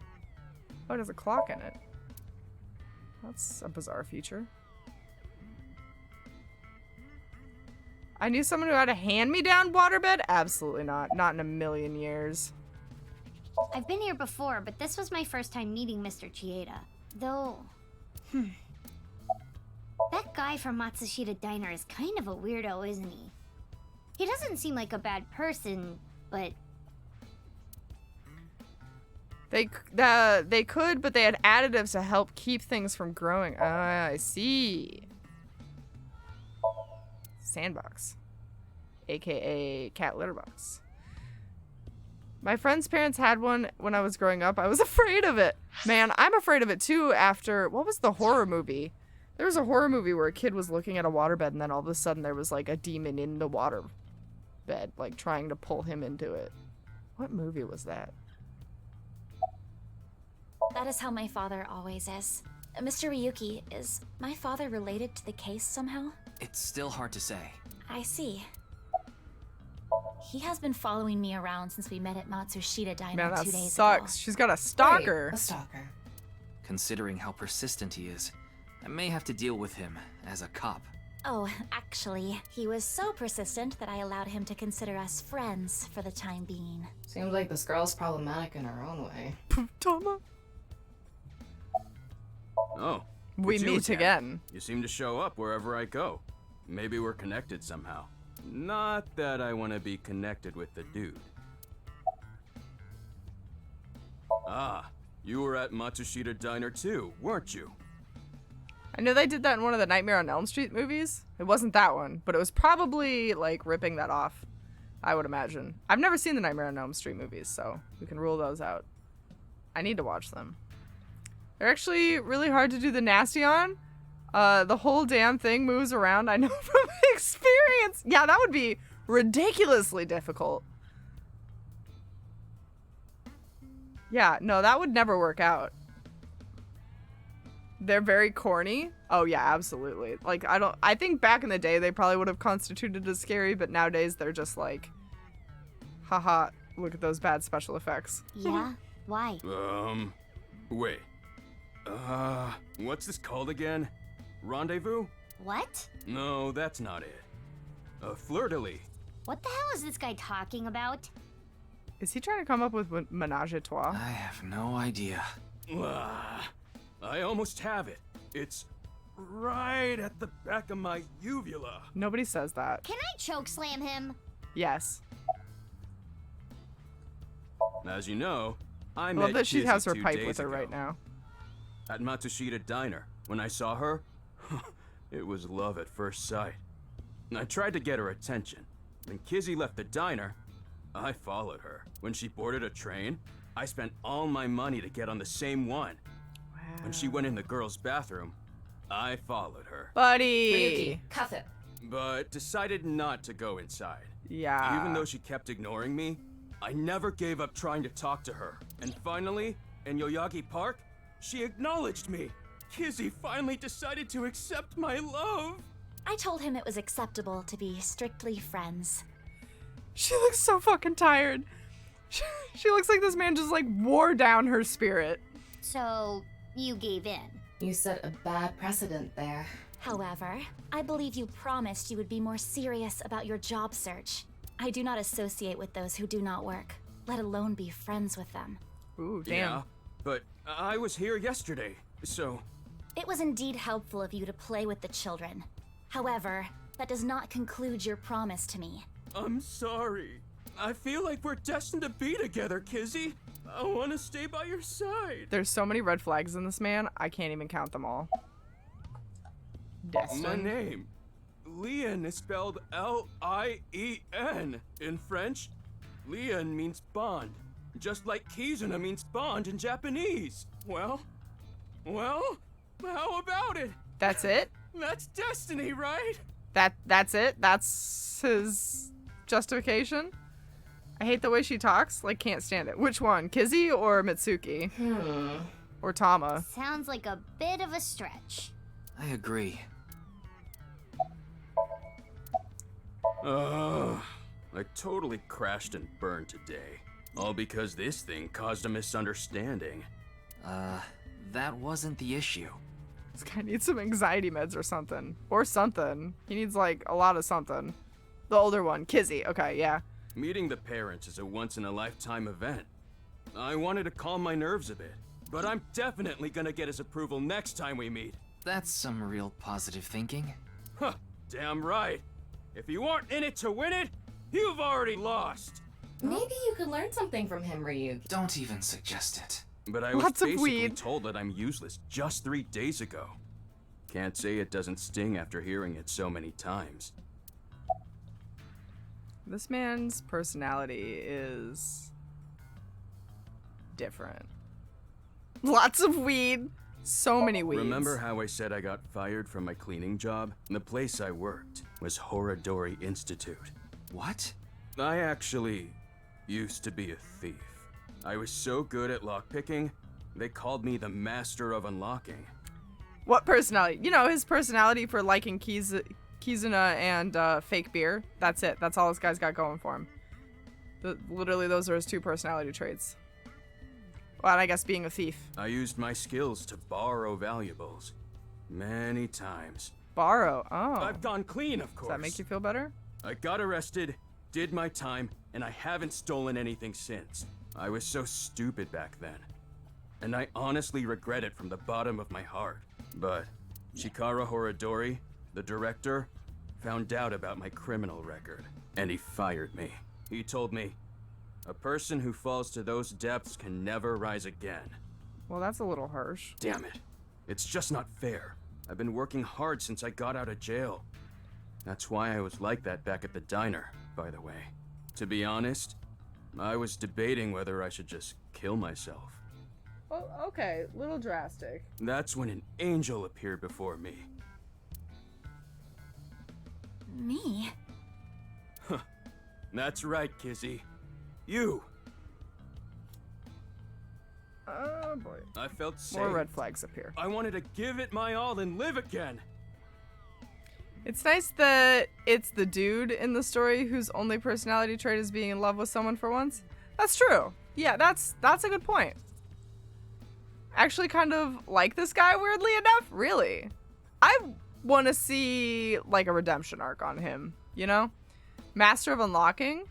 Oh, there's a clock in it. That's a bizarre feature. I knew someone who had a hand-me-down waterbed? Absolutely not. Not in a million years. I've been here before, but this was my first time meeting Mr. Chieda. Though, that guy from Matsushita Diner is kind of a weirdo, isn't he? He doesn't seem like a bad person, but They could, but they had additives to help keep things from growing. Ah, I see. Sandbox, aka cat litter box. My friend's parents had one when I was growing up. I was afraid of it. Man, I'm afraid of it too after, what was the horror movie? There was a horror movie where a kid was looking at a waterbed and then all of a sudden there was like a demon in the waterbed, like trying to pull him into it. What movie was that? That is how my father always is. Mr. Ryuki, is my father related to the case somehow? It's still hard to say. I see. He has been following me around since we met at Matsushita Diner Man, that 2 days sucks. ago. She's got a stalker. Right, a stalker. Considering how persistent he is, I may have to deal with him as a cop. Oh, actually, he was so persistent that I allowed him to consider us friends for the time being. Seems like this girl's problematic in her own way. Tama. Oh. We it's you meet again. You seem to show up wherever I go. Maybe we're connected somehow. Not that I want to be connected with the dude. Ah, you were at Matsushita Diner too, weren't you? I know they did that in one of the Nightmare on Elm Street movies. It wasn't that one, but it was probably like ripping that off, I would imagine. I've never seen the Nightmare on Elm Street movies, so we can rule those out. I need to watch them. They're actually really hard to do the nasty on. The whole damn thing moves around. I know from experience. Yeah, that would be ridiculously difficult. Yeah, no, that would never work out. They're very corny. Oh yeah, absolutely. Like, I think back in the day they probably would have constituted as scary, but nowadays they're just like, haha, look at those bad special effects. yeah? Why? Wait. What's this called again? Rendezvous? What? No, that's not it. Fleur-de-lis. What the hell is this guy talking about? Is he trying to come up with menage a trois? I have no idea. I almost have it. It's right at the back of my uvula. Nobody says that. Can I chokeslam him? Yes. As you know, I I met love that she Kizzy has her 2 pipe days with her ago right now. At Matsushita Diner. When I saw her, it was love at first sight. I tried to get her attention. When Kizzy left the diner, I followed her. When she boarded a train, I spent all my money to get on the same one. Wow. When she went in the girls' bathroom, I followed her. Buddy! Ryuki, cuff it. But decided not to go inside. Yeah. Even though she kept ignoring me, I never gave up trying to talk to her. And finally, in Yoyagi Park, she acknowledged me. Kizzy finally decided to accept my love. I told him it was acceptable to be strictly friends. She looks so fucking tired. She looks like this man just like wore down her spirit. So, you gave in. You set a bad precedent there. However, I believe you promised you would be more serious about your job search. I do not associate with those who do not work, let alone be friends with them. Ooh, damn. Yeah, but I was here yesterday, so... It was indeed helpful of you to play with the children. However, that does not conclude your promise to me. I'm sorry. I feel like we're destined to be together, Kizzy. I want to stay by your side. There's so many red flags in this man, I can't even count them all. My Destin. name. Lien is spelled L-I-E-N. In French, Lien means bond. Just like Kizuna means bond in Japanese. Well, how about it? That's it? That's destiny, right? That's it? That's his justification? I hate the way she talks. Like, can't stand it. Which one? Kizzy or Mitsuki? Or Tama? Sounds like a bit of a stretch. I agree. I totally crashed and burned today. All because this thing caused a misunderstanding. That wasn't the issue. This guy needs some anxiety meds or something. Or something. He needs, like, a lot of something. The older one, Kizzy. Okay, yeah. Meeting the parents is a once-in-a-lifetime event. I wanted to calm my nerves a bit, but I'm definitely gonna get his approval next time we meet. That's some real positive thinking. Huh, damn right. If you aren't in it to win it, You've already lost! Maybe you could learn something from him, Ryuki. Don't even suggest it. But I Lots of was basically weed. told that I'm useless just 3 days ago. Can't say it doesn't sting after hearing it so many times. This man's personality is different. Lots of weed. So many weeds. Remember how I said I got fired from my cleaning job? The place I worked was Horodori Institute. What? I actually used to be a thief. I was so good at lockpicking, they called me the master of unlocking. What personality? You know, his personality for liking Kizuna and fake beer. That's it. That's all this guy's got going for him. Literally, those are his 2 personality traits. Well, and I guess being a thief. I used my skills to borrow valuables. Many times. Borrow. Oh. I've gone clean, of course. Does that make you feel better? I got arrested, did my time, and I haven't stolen anything since. I was so stupid back then. And I honestly regret it from the bottom of my heart. But Chikara Horodori, the director, found out about my criminal record, and he fired me. He told me, a person who falls to those depths can never rise again. Well, that's a little harsh. Damn it. It's just not fair. I've been working hard since I got out of jail. That's why I was like that back at the diner, by the way. To be honest, I was debating whether I should just kill myself. Oh, okay. Little drastic. That's when an angel appeared before me. Me? That's right, Kizzy. You. Oh boy. I felt safe. More red flags appear. I wanted to give it my all and live again. It's nice that it's the dude in the story whose only personality trait is being in love with someone for once. That's true. Yeah, that's a good point. Actually kind of like this guy, weirdly enough. Really. I want to see like a redemption arc on him, you know? Master of Unlocking?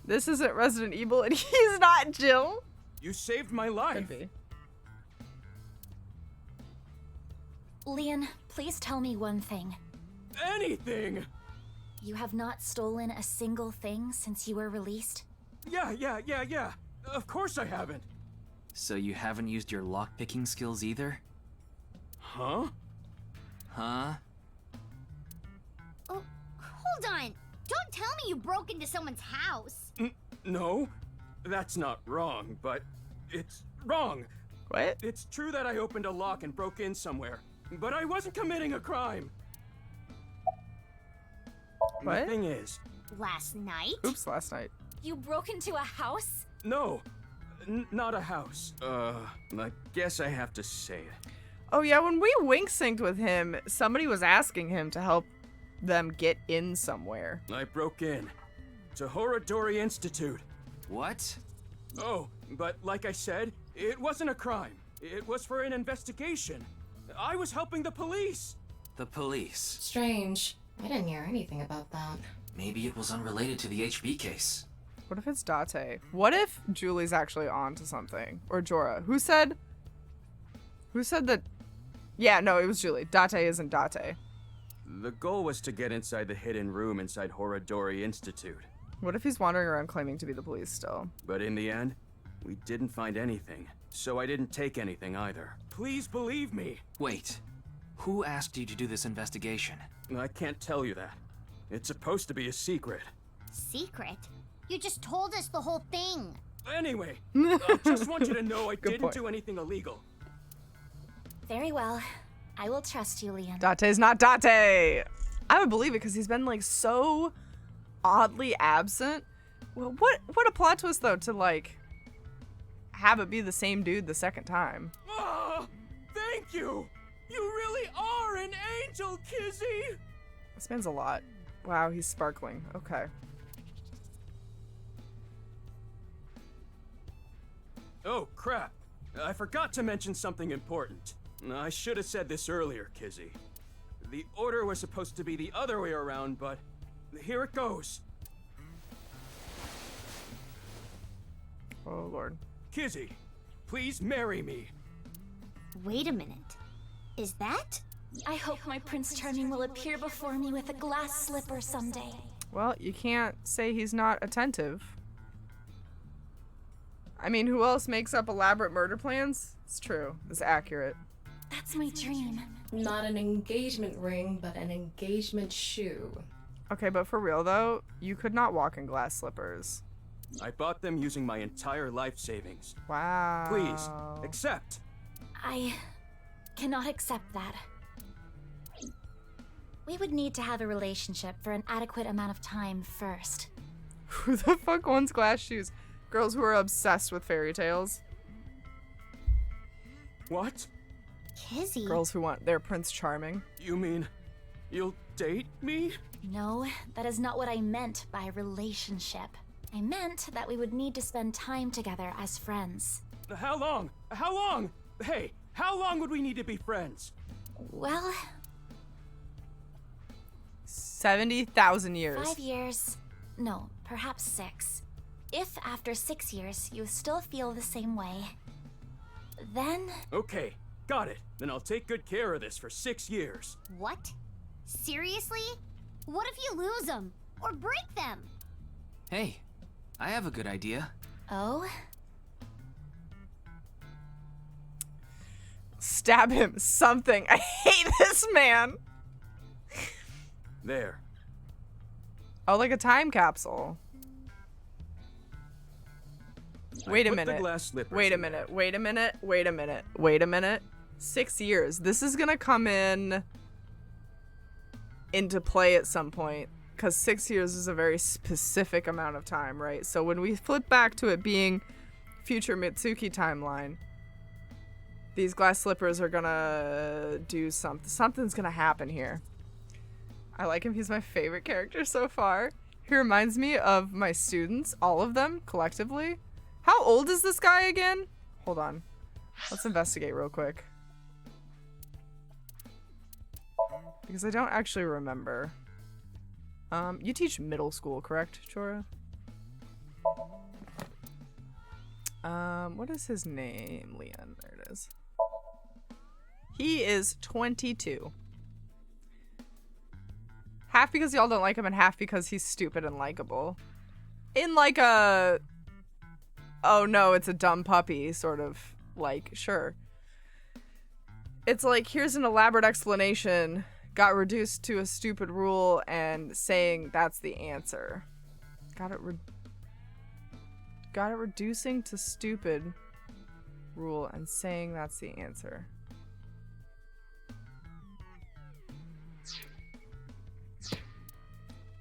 This isn't Resident Evil and he's not Jill? You saved my life. Could be. Leon, please tell me one thing. Anything! You have not stolen a single thing since you were released? Yeah. Of course I haven't. So you haven't used your lockpicking skills either? Huh? Huh? Oh, hold on. Don't tell me you broke into someone's house. No, that's not wrong, but it's wrong. What? It's true that I opened a lock and broke in somewhere, but I wasn't committing a crime. What? The thing is, Last night? Oops, last night. You broke into a house? no, not a house. I guess I have to say it. Oh yeah, when we wink synced with him, somebody was asking him to help them get in somewhere. I broke in to Horodori Institute. What? Oh, but like I said, it wasn't a crime. It was for an investigation. I was helping the police. The police. Strange. I didn't hear anything about that. Maybe it was unrelated to the HB case. What if it's Date? What if Julie's actually on to something? Or Jorah? Who said that? Yeah, no, it was Julie. Date isn't Date. The goal was to get inside the hidden room inside Horodori Institute. What if he's wandering around claiming to be the police still? But in the end, we didn't find anything, so I didn't take anything either. Please believe me. Wait. Who asked you to do this investigation? I can't tell you that. It's supposed to be a secret. Secret? You just told us the whole thing. Anyway, I just want you to know I didn't point. do anything illegal. Very well. I will trust you, Leon. Date's not Date! I would believe it because he's been like so oddly absent. Well, what a plot twist though to like have it be the same dude the second time. Oh, thank you! You really are an angel, Kizzy! This man's a lot. Wow, he's sparkling. Okay. Oh, crap. I forgot to mention something important. I should have said this earlier, Kizzy. The order was supposed to be the other way around, but here it goes. Oh, Lord. Kizzy, please marry me. Wait a minute. Is that? I hope my Prince Charming will appear before me with a glass slipper someday. Well, you can't say he's not attentive. I mean, who else makes up elaborate murder plans? It's true. It's accurate. That's my dream. Not an engagement ring, but an engagement shoe. Okay, but for real though, you could not walk in glass slippers. I bought them using my entire life savings. Wow. Please, accept. I cannot accept that. We would need to have a relationship for an adequate amount of time first. Who the fuck wants glass shoes? Girls who are obsessed with fairy tales. What? Kizzy? Girls who want their Prince Charming. You mean you'll date me? No, that is not what I meant by relationship. I meant that we would need to spend time together as friends. How long? How long? Hey, how long would we need to be friends? Well, 70,000 years. 5 years. No, perhaps 6. If after 6 years you still feel the same way, then... Okay, got it. Then I'll take good care of this for 6 years. What? Seriously? What if you lose them? Or break them? Hey, I have a good idea. Oh? Stab him. Something. I hate this man. There. Oh, like a time capsule. Wait a Put the minute. glass slippers Wait a in there. minute. Wait a minute. Wait a minute. Wait a minute. 6 years. This is gonna come into play at some point, because 6 years is a very specific amount of time, right? So when we flip back to it being future Mitsuki timeline, these glass slippers are gonna do something. Something's gonna happen here. I like him. He's my favorite character so far. He reminds me of my students, all of them collectively. How old is this guy again? Hold on. Let's investigate real quick. Because I don't actually remember. You teach middle school, correct, Chora? What is his name? Leon. There it is. He is 22. Half because y'all don't like him and half because he's stupid and likable. In like a... oh no, it's a dumb puppy sort of, like, sure. It's like, here's an elaborate explanation, got reduced to a stupid rule, and saying that's the answer. Got it reducing to stupid rule and saying that's the answer.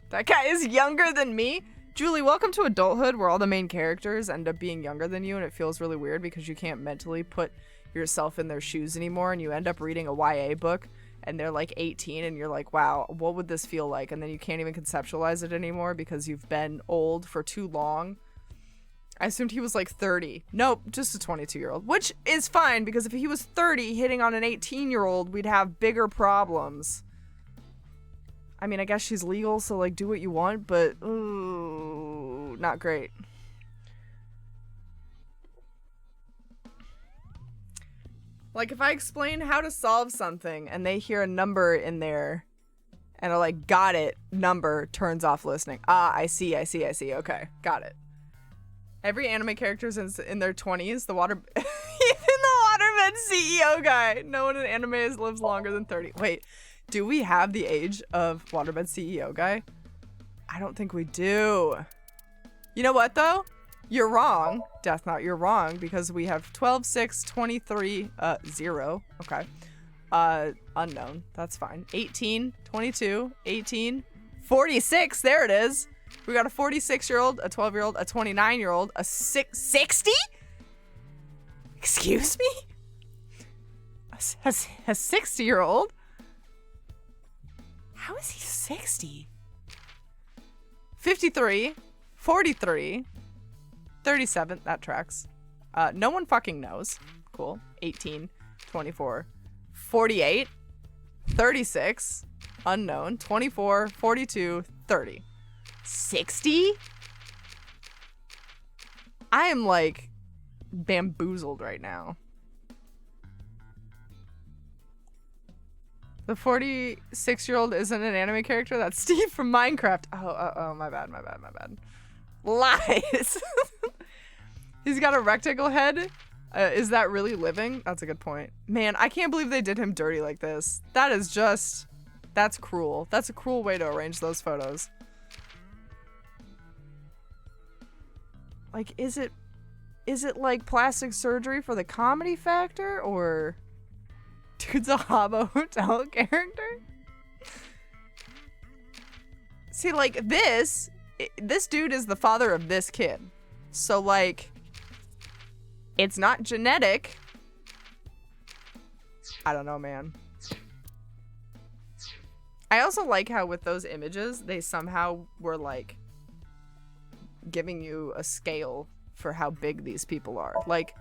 That guy is younger than me? Julie, welcome to adulthood where all the main characters end up being younger than you, and it feels really weird because you can't mentally put yourself in their shoes anymore, and you end up reading a YA book and they're like 18 and you're like, wow, what would this feel like? And then you can't even conceptualize it anymore because you've been old for too long. I assumed he was like 30. Nope, just a 22-year-old, which is fine because if he was 30 hitting on an 18-year-old, we'd have bigger problems. I mean, I guess she's legal, so like do what you want, but ooh, not great. Like if I explain how to solve something and they hear a number in there and are like, got it, number, turns off listening. Ah, I see. Okay, got it. Every anime character's in their 20s. The water, even the waterbed CEO guy. No one in anime lives longer than 30. Wait, do we have the age of waterbed CEO guy? I don't think we do. You know what though? You're wrong, Death Knot, you're wrong, because we have 12, 6, 23, 0, okay. Unknown, that's fine. 18, 22, 18, 46, there it is. We got a 46-year-old, a 12-year-old, a 29-year-old, a 60? Excuse me? A 60-year-old? How is he 60? 53, 43, 37, that tracks. No one fucking knows. Cool. 18, 24, 48, 36, unknown, 24, 42, 30. 60? I am like bamboozled right now. The 46-year-old isn't an anime character? That's Steve from Minecraft. Oh, my bad. Lies. He's got a rectangle head. Is that really living? That's a good point. Man, I can't believe they did him dirty like this. That's cruel. That's a cruel way to arrange those photos. Like, is it like plastic surgery for the comedy factor, or dude's a Habbo Hotel character? See, like, this dude is the father of this kid. So, like, it's not genetic. I don't know, man. I also like how with those images, they somehow were, like, giving you a scale for how big these people are. Like,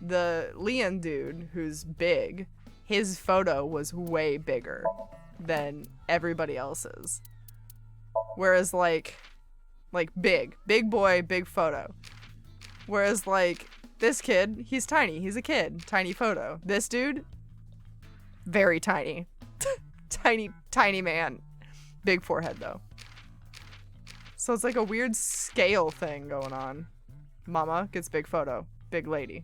the Leon dude, who's big, his photo was way bigger than everybody else's. Whereas, like big boy, big photo. Whereas, like, this kid, he's tiny. He's a kid. Tiny photo. This dude, very tiny. tiny man. Big forehead, though. So it's like a weird scale thing going on. Mama gets big photo. Big lady.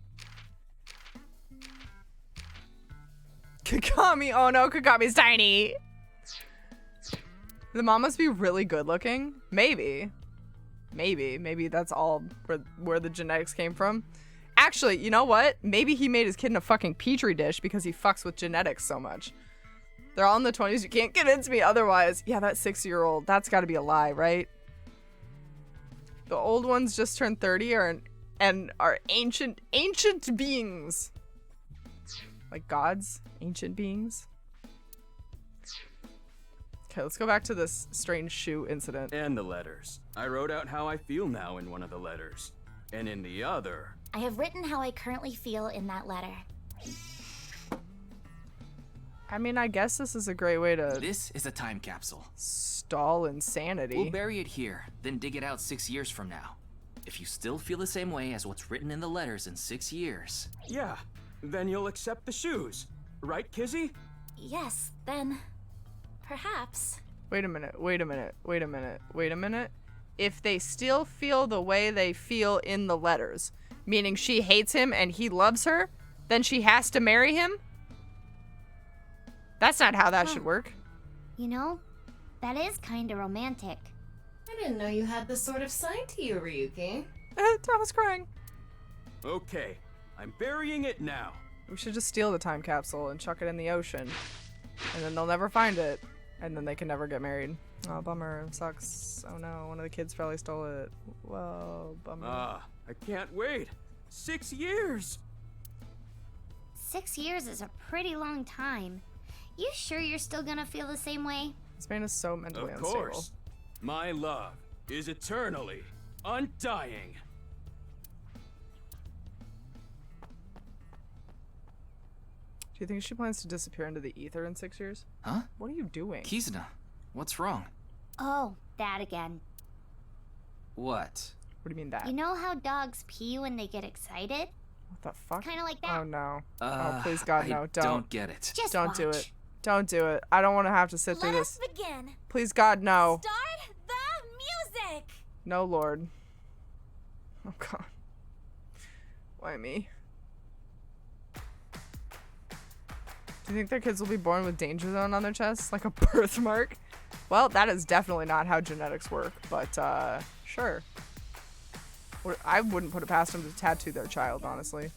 Kagami. Oh no, Kagami's tiny. The mom must be really good looking. Maybe that's all where the genetics came from. Actually, you know what? Maybe he made his kid in a fucking petri dish because he fucks with genetics so much. They're all in the 20s. You can't convince me otherwise. Yeah, that 6-year-old. That's got to be a lie, right? The old ones just turned 30 and are ancient beings. Like gods? Ancient beings? Okay, let's go back to this strange shoe incident. And the letters. I wrote out how I feel now in one of the letters. And in the other... I have written how I currently feel in that letter. I mean, I guess this is a great way to... This is a time capsule. Stall insanity. We'll bury it here, then dig it out 6 years from now. If you still feel the same way as what's written in the letters in 6 years... Yeah, then you'll accept the shoes. Right, Kizzy? Yes, then... perhaps. Wait a minute. If they still feel the way they feel in the letters, meaning she hates him and he loves her, then she has to marry him? That's not how that should work. You know, that is kinda romantic. I didn't know you had this sort of side to you, Ryuki. Thomas crying. Okay, I'm burying it now. We should just steal the time capsule and chuck it in the ocean. And then they'll never find it. And then they can never get married. Oh, bummer. Sucks. Oh no, one of the kids probably stole it. Whoa, bummer. I can't wait. 6 years! 6 years is a pretty long time. You sure you're still gonna feel the same way? This man is so mentally Of unstable. course. My love is eternally undying. Do you think she plans to disappear into the ether in 6 years? Huh? What are you doing? Kizuna, what's wrong? Oh, that again. What? What do you mean that? You know how dogs pee when they get excited? What the fuck? Kinda like that. Oh no. Oh, please God, no. I Don't. don't get it. Just Don't do watch. it. Don't do it. I don't want to have to sit through Let this. us begin. Please God, no. Start the music. No, Lord. Oh God. Why me? Do you think their kids will be born with danger zone on their chests? Like a birthmark? Well, that is definitely not how genetics work, but sure. I wouldn't put it past them to tattoo their child, honestly.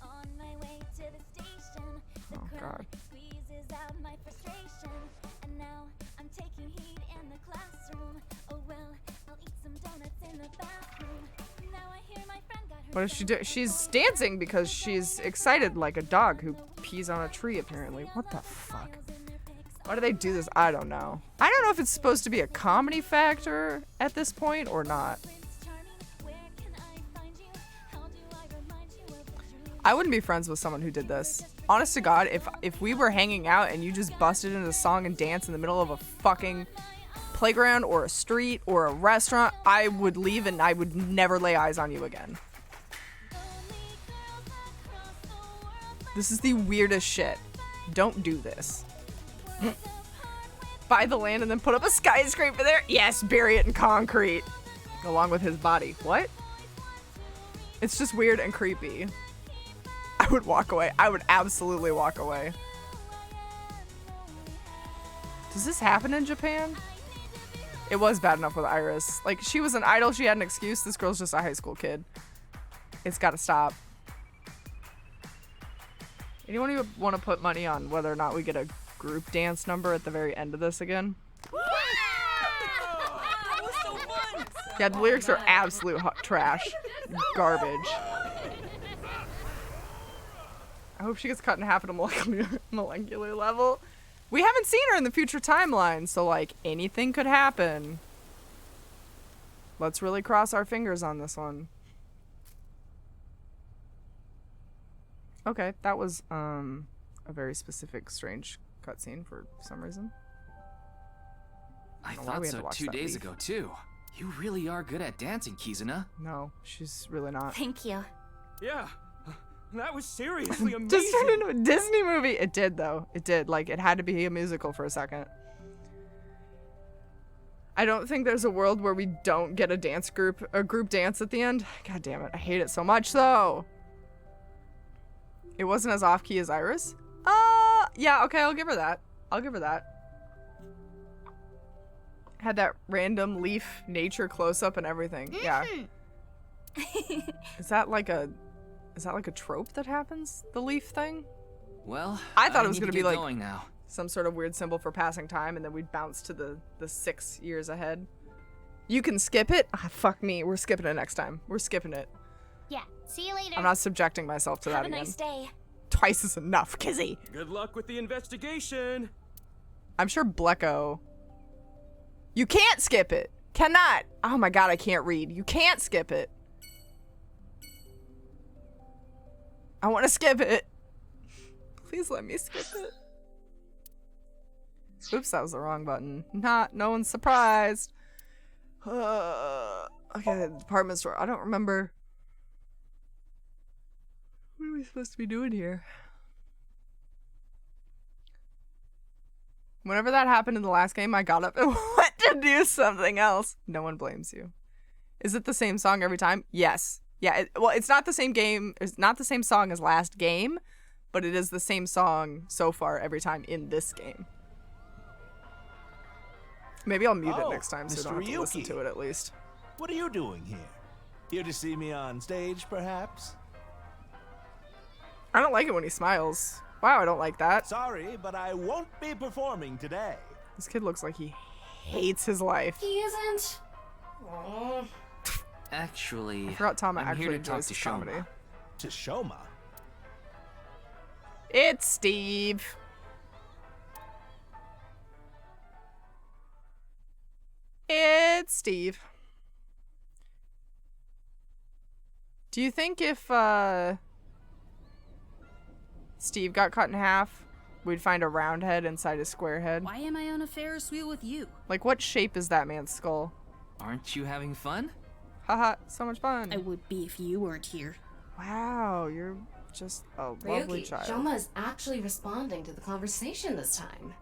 Oh God. What does she do? She's dancing because she's excited like a dog who pees on a tree, apparently. What the fuck? Why do they do this? I don't know. I don't know if it's supposed to be a comedy factor at this point or not. I wouldn't be friends with someone who did this. Honest to God, if we were hanging out and you just busted into a song and dance in the middle of a fucking playground or a street or a restaurant, I would leave and I would never lay eyes on you again. This is the weirdest shit. Don't do this. Buy the land and then put up a skyscraper there? Yes, bury it in concrete. Along with his body. What? It's just weird and creepy. I would walk away. I would absolutely walk away. Does this happen in Japan? It was bad enough with Iris. Like, she was an idol. She had an excuse. This girl's just a high school kid. It's gotta stop. Anyone want to put money on whether or not we get a group dance number at the very end of this again? Yeah, the lyrics are absolute trash. Garbage. I hope she gets cut in half at a molecular level. We haven't seen her in the future timeline, so like anything could happen. Let's really cross our fingers on this one. Okay, that was a very specific, strange cutscene for some reason. I thought so 2 days ago too. You really are good at dancing, Kizuna. No, she's really not. Thank you. Yeah, that was seriously amazing. Just turned into a Disney movie. It did though. It did. Like it had to be a musical for a second. I don't think there's a world where we don't get a group dance at the end. God damn it. I hate it so much though. It wasn't as off-key as Iris? Yeah, okay, I'll give her that. I'll give her that. Had that random leaf nature close-up and everything. Yeah. Is that like a trope that happens? The leaf thing? Well, I thought it was gonna be like going now. some sort of weird symbol for passing time, and then we'd bounce to the 6 years ahead. You can skip it? Ah, fuck me. We're skipping it next time. We're skipping it. Yeah, see you later. I'm not subjecting myself to that Have a again. nice day. Twice is enough, Kizzy. Good luck with the investigation. I'm sure Blecko. You can't skip it. Cannot. Oh my god, I can't read. You can't skip it. I want to skip it. Please let me skip it. Oops, that was the wrong button. No one's surprised. Okay, department store. I don't remember. What are we supposed to be doing here? Whenever that happened in the last game, I got up and went to do something else. No one blames you. Is it the same song every time? Yes. Yeah, well, it's not the same game. It's not the same song as last game, but it is the same song so far every time in this game. Maybe I'll mute it next time so I don't have to listen to it at least. What are you doing here? Here to see me on stage, perhaps? I don't like it when he smiles. Wow, I don't like that. Sorry, but I won't be performing today. This kid looks like he hates his life. He isn't. Oh. Actually, I forgot Tama I'm actually here to talk enjoys to his comedy. Shoma. To Shoma? It's Steve. It's Steve. Do you think if Steve got cut in half, we'd find a round head inside his square head? Why am I on a Ferris wheel with you? Like, what shape is that man's skull? Aren't you having fun? Haha, so much fun. I would be if you weren't here. Wow, you're just a lovely Ryuki, child. Shoma is actually responding to the conversation this time.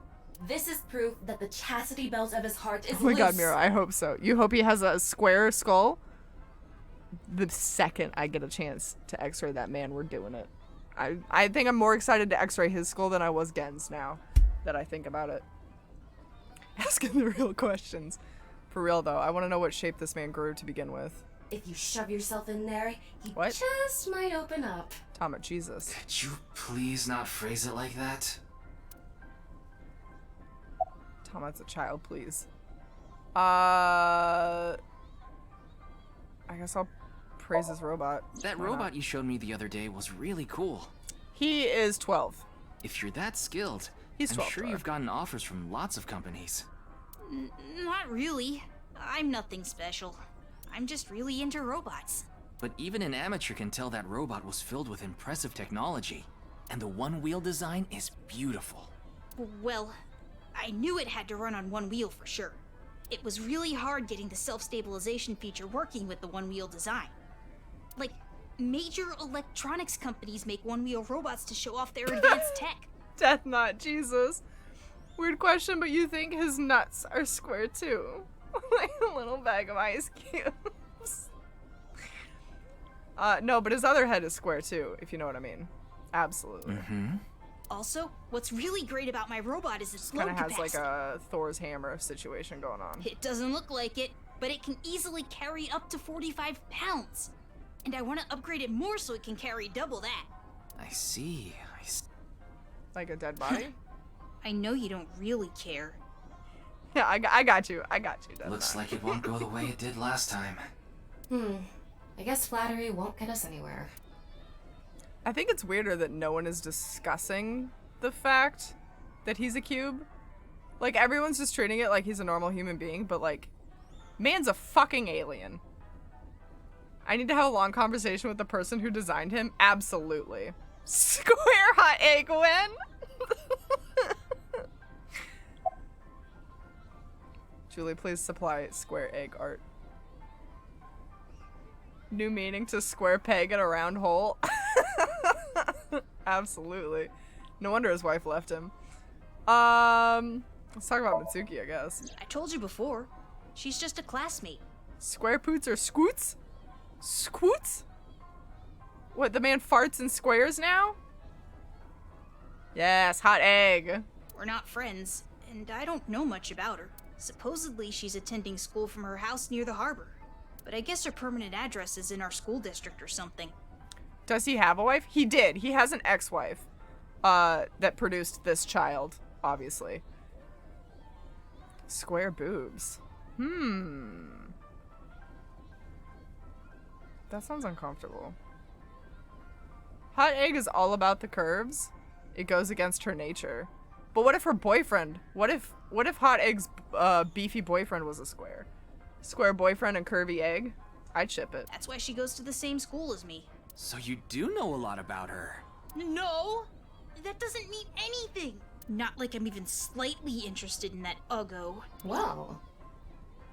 This is proof that the chastity belt of his heart is Oh my loose. god, Mira, I hope so. You hope he has a square skull? The second I get a chance to x-ray that man, we're doing it. I think I'm more excited to x-ray his skull than I was Gen's now that I think about it. Asking the real questions. For real though, I want to know what shape this man grew to begin with. If you shove yourself in there, he What? just might open up. Tama, Jesus. Could you please not phrase it like that? Tama's a child, please. I guess I'll praise his robot. That Why not? robot you showed me the other day was really cool. He is 12. If you're that skilled, He's I'm 12, sure Dora. you've gotten offers from lots of companies. Not really. I'm nothing special. I'm just really into robots. But even an amateur can tell that robot was filled with impressive technology. And the one-wheel design is beautiful. Well, I knew it had to run on one wheel for sure. It was really hard getting the self-stabilization feature working with the one-wheel design. Like, major electronics companies make one-wheel robots to show off their advanced tech. Death Knot, Jesus. Weird question, but you think his nuts are square too? Like a little bag of ice cubes. No, but his other head is square too, if you know what I mean. Absolutely. Also, what's really great about my robot is its load Kind of has capacity. like a Thor's hammer situation going on. It doesn't look like it, but it can easily carry up to 45 pounds. And I want to upgrade it more so it can carry double that. I see. Like a dead body? I know you don't really care. Yeah, I got you. I got you. Looks like it won't go the way it did last time. I guess flattery won't get us anywhere. I think it's weirder that no one is discussing the fact that he's a cube. Like, everyone's just treating it like he's a normal human being, but like, man's a fucking alien. I need to have a long conversation with the person who designed him. Absolutely. Square hot egg win. Julie, please supply square egg art. New meaning to square peg in a round hole. Absolutely. No wonder his wife left him. Let's talk about Mitsuki, I guess. I told you before. She's just a classmate. Square poots or scoots? Scoots? What, the man farts in squares now? Yes, hot egg. We're not friends, and I don't know much about her. Supposedly, she's attending school from her house near the harbor. But I guess her permanent address is in our school district or something. Does he have a wife? He did. He has an ex-wife that produced this child, obviously. Square boobs. That sounds uncomfortable. Hot egg is all about the curves. It goes against her nature. But what if her boyfriend? What if hot egg's beefy boyfriend was a square? Square boyfriend and curvy egg? I'd ship it. That's why she goes to the same school as me. So you do know a lot about her. No! That doesn't mean anything! Not like I'm even slightly interested in that uggo. Well,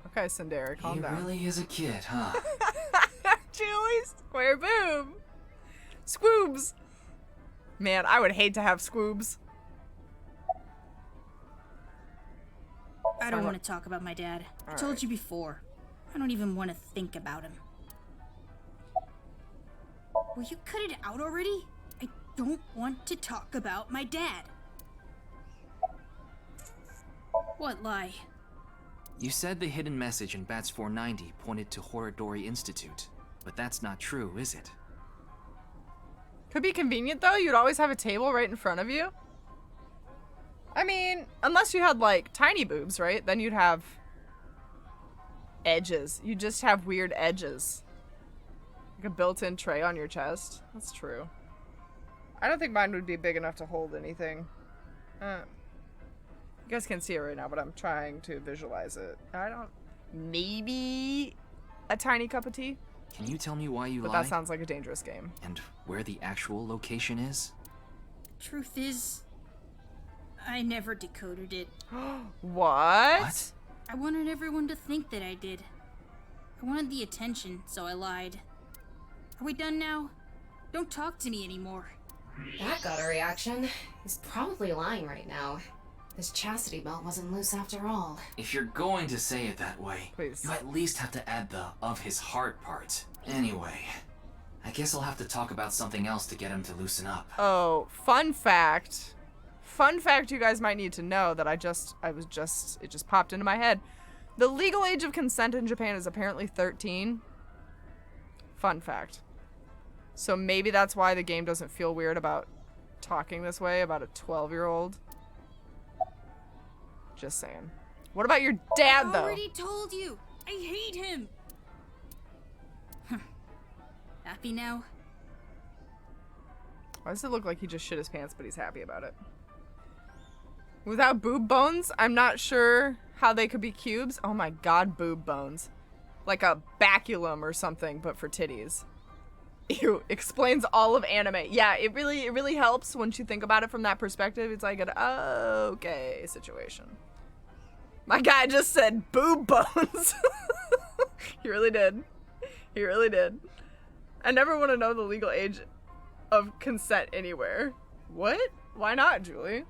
Okay, Sundari, calm He down. really is a kid, huh? Julie, square boob. Squoobs. Man, I would hate to have squoobs. I don't want to talk about my dad. I told you before. I don't even want to think about him. Will you cut it out already? I don't want to talk about my dad. What lie? You said the hidden message in Bats 490 pointed to Horodori Institute, but that's not true, is it? Could be convenient though. You'd always have a table right in front of you. I mean, unless you had like tiny boobs, right? Then you'd have edges. You just have weird edges. Like a built-in tray on your chest. That's true. I don't think mine would be big enough to hold anything. You guys can't see it right now, but I'm trying to visualize it. Maybe a tiny cup of tea? Can you tell me why you But lied? that sounds like a dangerous game. And where the actual location is? Truth is, I never decoded it. What? I wanted everyone to think that I did. I wanted the attention, so I lied. Are we done now? Don't talk to me anymore. that got a reaction. He's probably lying right now. This chastity belt wasn't loose after all. If you're going to say it that way, Please. you at least have to add the of his heart part. Anyway, I guess I'll have to talk about something else to get him to loosen up. Oh, fun fact. Fun fact you guys might need to know that it just popped into my head. The legal age of consent in Japan is apparently 13. Fun fact. So maybe that's why the game doesn't feel weird about talking this way about a 12-year-old. Just saying. What about your dad, I though? already told you. I hate him. Happy now? Why does it look like he just shit his pants, but he's happy about it? Without boob bones, I'm not sure how they could be cubes. Oh my god, boob bones. Like a baculum or something, but for titties. Ew, explains all of anime. Yeah, it really helps once you think about it from that perspective. It's like an okay situation. My guy just said boob bones. He really did. He really did. I never want to know the legal age of consent anywhere. What? Why not, Julie?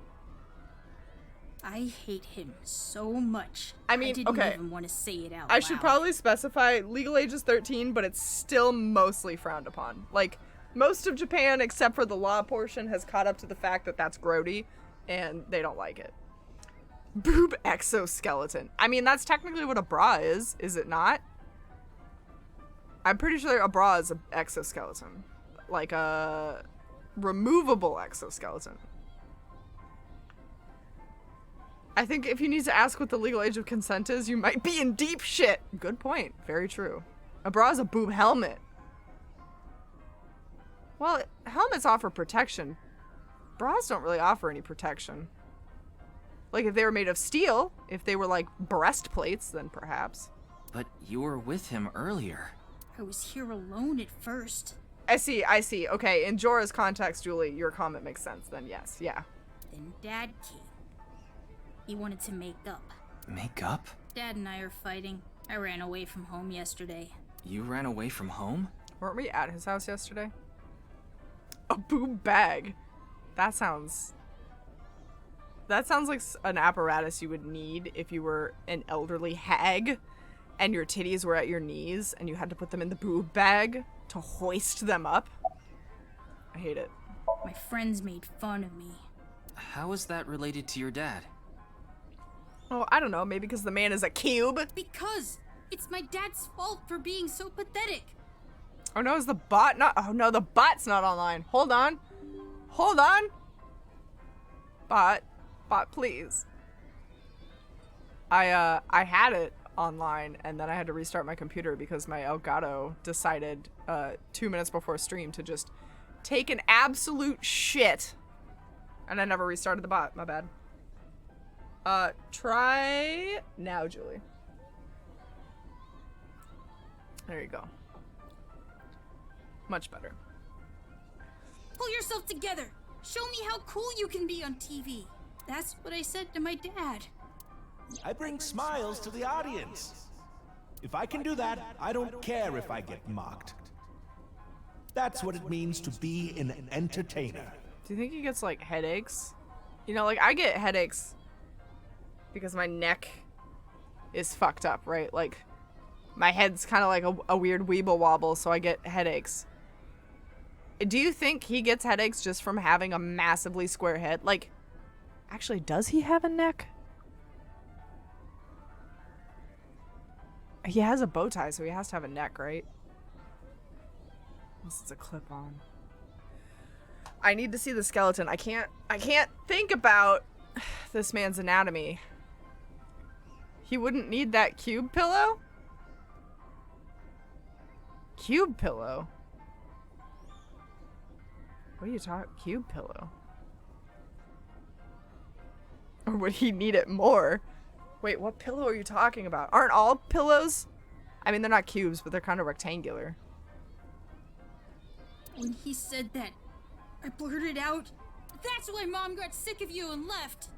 I hate him so much. I mean, I didn't okay. even want to say it out I loud. should probably specify legal age is 13, but it's still mostly frowned upon. Like, most of Japan, except for the law portion, has caught up to the fact that that's grody, and they don't like it. Boob exoskeleton. I mean, that's technically what a bra is it not? I'm pretty sure a bra is an exoskeleton. Like a removable exoskeleton. I think if you need to ask what the legal age of consent is, you might be in deep shit. Good point. Very true. A bra is a boob helmet. Well, helmets offer protection. Bras don't really offer any protection. Like, if they were made of steel, if they were like breastplates, then perhaps. But you were with him earlier. I was here alone at first. I see. Okay, in Jorah's context, Julie, your comment makes sense then, yes, yeah. Then Dad came. He wanted to make up. Make up? Dad and I are fighting. I ran away from home yesterday. You ran away from home? Weren't we at his house yesterday? A boob bag. That sounds like an apparatus you would need if you were an elderly hag and your titties were at your knees and you had to put them in the boob bag to hoist them up. I hate it. My friends made fun of me. How is that related to your dad? Oh, I don't know. Maybe because the man is a cube. Because it's my dad's fault for being so pathetic. Oh no, is the bot not? Oh no, the bot's not online. Hold on. Bot, please. I had it online and then I had to restart my computer because my Elgato decided 2 minutes before stream to just take an absolute shit. And I never restarted the bot. My bad. Try now, Julie. There you go. Much better. Pull yourself together. Show me how cool you can be on TV. That's what I said to my dad. I bring smiles to the audience. If I can do that, I don't care if I get mocked. That's what it means to be an entertainer. Do you think he gets, like, headaches? You know, like, I get headaches because my neck is fucked up, right? Like, my head's kind of like a weird weeble wobble, so I get headaches. Do you think he gets headaches just from having a massively square head? Like, actually, does he have a neck? He has a bow tie, so he has to have a neck, right? Unless it's a clip-on. I need to see the skeleton. I can't think about this man's anatomy. He wouldn't need that cube pillow? Cube pillow? What are you talking? Cube pillow? Or would he need it more? Wait, what pillow are you talking about? Aren't all pillows? I mean, they're not cubes, but they're kind of rectangular. When he said that, I blurted out, "That's why Mom got sick of you and left."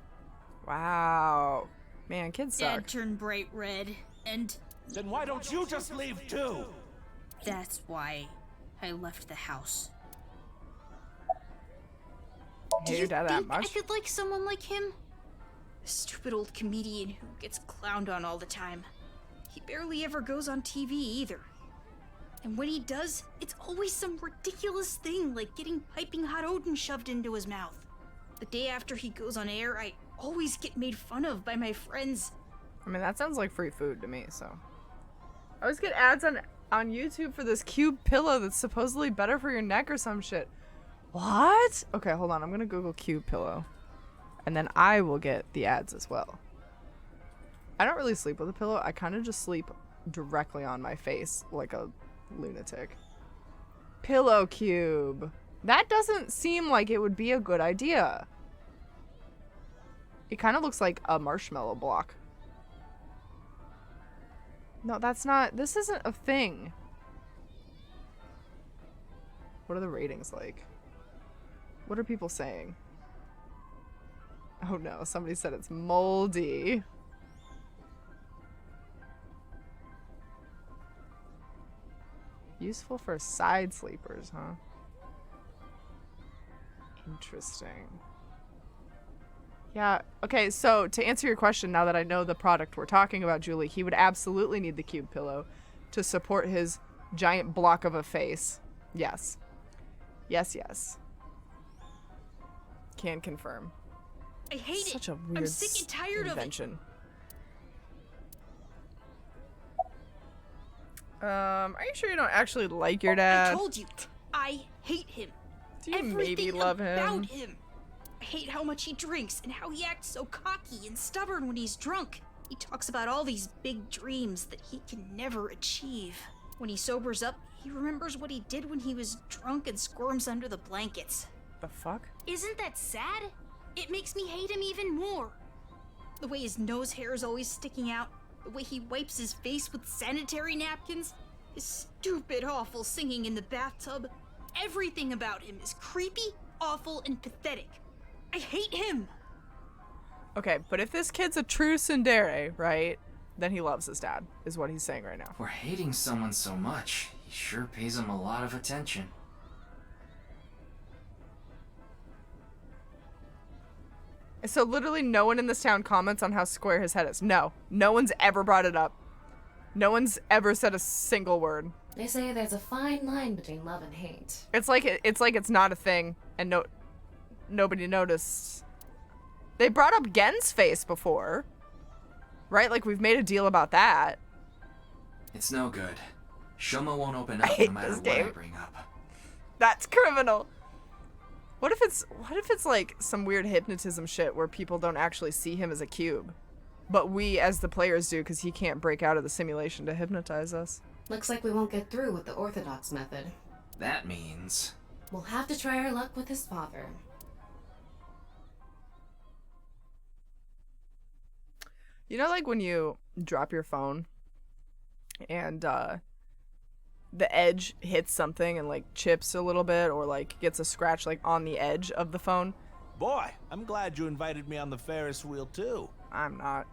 Wow. Man, kids suck. Dad turned bright red, and Then why don't you just leave too? that's why I left the house. Hate your dad that I much? could like someone like him? A stupid old comedian who gets clowned on all the time. He barely ever goes on TV either. And when he does, it's always some ridiculous thing like getting piping hot Odin shoved into his mouth. The day after he goes on air, I always get made fun of by my friends. I mean, that sounds like free food to me, so. I always get ads on YouTube for this cube pillow that's supposedly better for your neck or some shit. What? Okay, hold on. I'm gonna Google cube pillow. And then I will get the ads as well. I don't really sleep with a pillow. I kind of just sleep directly on my face like a lunatic. Pillow cube. That doesn't seem like it would be a good idea. It kind of looks like a marshmallow block. No, that's not. This isn't a thing. What are the ratings like? What are people saying? Oh no, somebody said it's moldy. Useful for side sleepers, huh? Interesting. Yeah. Okay, so to answer your question, now that I know the product we're talking about, Julie, he would absolutely need the cube pillow to support his giant block of a face. Yes. Yes, yes. Can confirm. I hate Such it. a weird I'm sick and tired invention. Are you sure you don't actually like your of it. dad? I told you. I hate him. Do you Everything maybe love about him? him. I hate how much he drinks and how he acts so cocky and stubborn when he's drunk. He talks about all these big dreams that he can never achieve. When he sobers up, he remembers what he did when he was drunk and squirms under the blankets. The fuck? Isn't that sad? It makes me hate him even more. The way his nose hair is always sticking out, the way he wipes his face with sanitary napkins, his stupid, awful singing in the bathtub. Everything about him is creepy, awful, and pathetic. I hate him. Okay, but if this kid's a true tsundere, right, then he loves his dad, is what he's saying right now. For hating someone so much, he sure pays him a lot of attention. So literally no one in this town comments on how square his head is. No. No one's ever brought it up. No one's ever said a single word. They say there's a fine line between love and hate. It's like it's not a thing, and nobody noticed. They brought up Gen's face before, right? Like we've made a deal about that. It's no good. Shoma won't open up hate no matter this what I game. bring up. That's criminal. What if it's like some weird hypnotism shit where people don't actually see him as a cube, but we as the players do because he can't break out of the simulation to hypnotize us? Looks like we won't get through with the orthodox method. That means... We'll have to try our luck with his father. You know, like when you drop your phone and the edge hits something and like chips a little bit or like gets a scratch like on the edge of the phone? Boy, I'm glad you invited me on the Ferris wheel too. I'm not.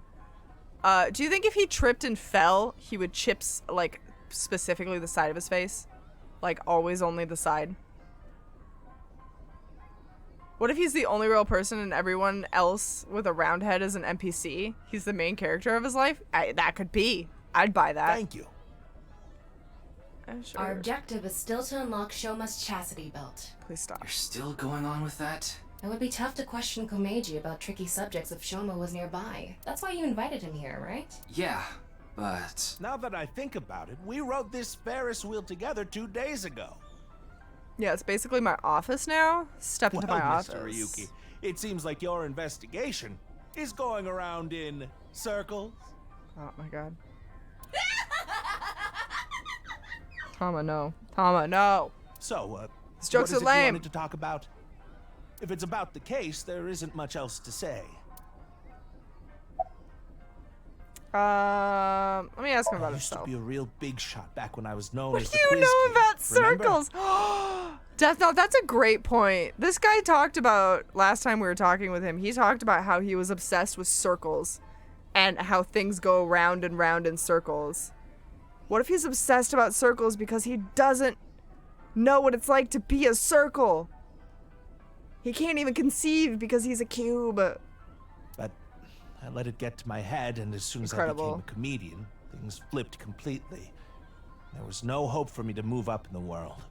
Do you think if he tripped and fell, he would chip like specifically the side of his face? Like always only the side? What if he's the only real person and everyone else with a round head is an NPC? He's the main character of his life? That could be. I'd buy that. Thank you. Sure. Our objective is still to unlock Shoma's chastity belt. Please stop. You're still going on with that? It would be tough to question Komeiji about tricky subjects if Shoma was nearby. That's why you invited him here, right? Yeah, but... Now that I think about it, we wrote this Ferris wheel together 2 days ago. Yeah, it's basically my office now. Step into my office. Mr. Ryuki, it seems like your investigation is going around in circles. Oh my god. Tama, no. Tama, no. So, These jokes what is are it lame. you wanted to talk about? If it's about the case, there isn't much else to say. Let me ask him about I used to himself. be a real big shot back when I was known What as do the you quiz know king. about Remember? circles? Death Note, that's a great point. This guy talked about, last time we were talking with him, he talked about how he was obsessed with circles and how things go round and round in circles. What if he's obsessed about circles because he doesn't know what it's like to be a circle? He can't even conceive because he's a cube. But I let it get to my head, and as soon as Incredible. I became a comedian, things flipped completely. There was no hope for me to move up in the world.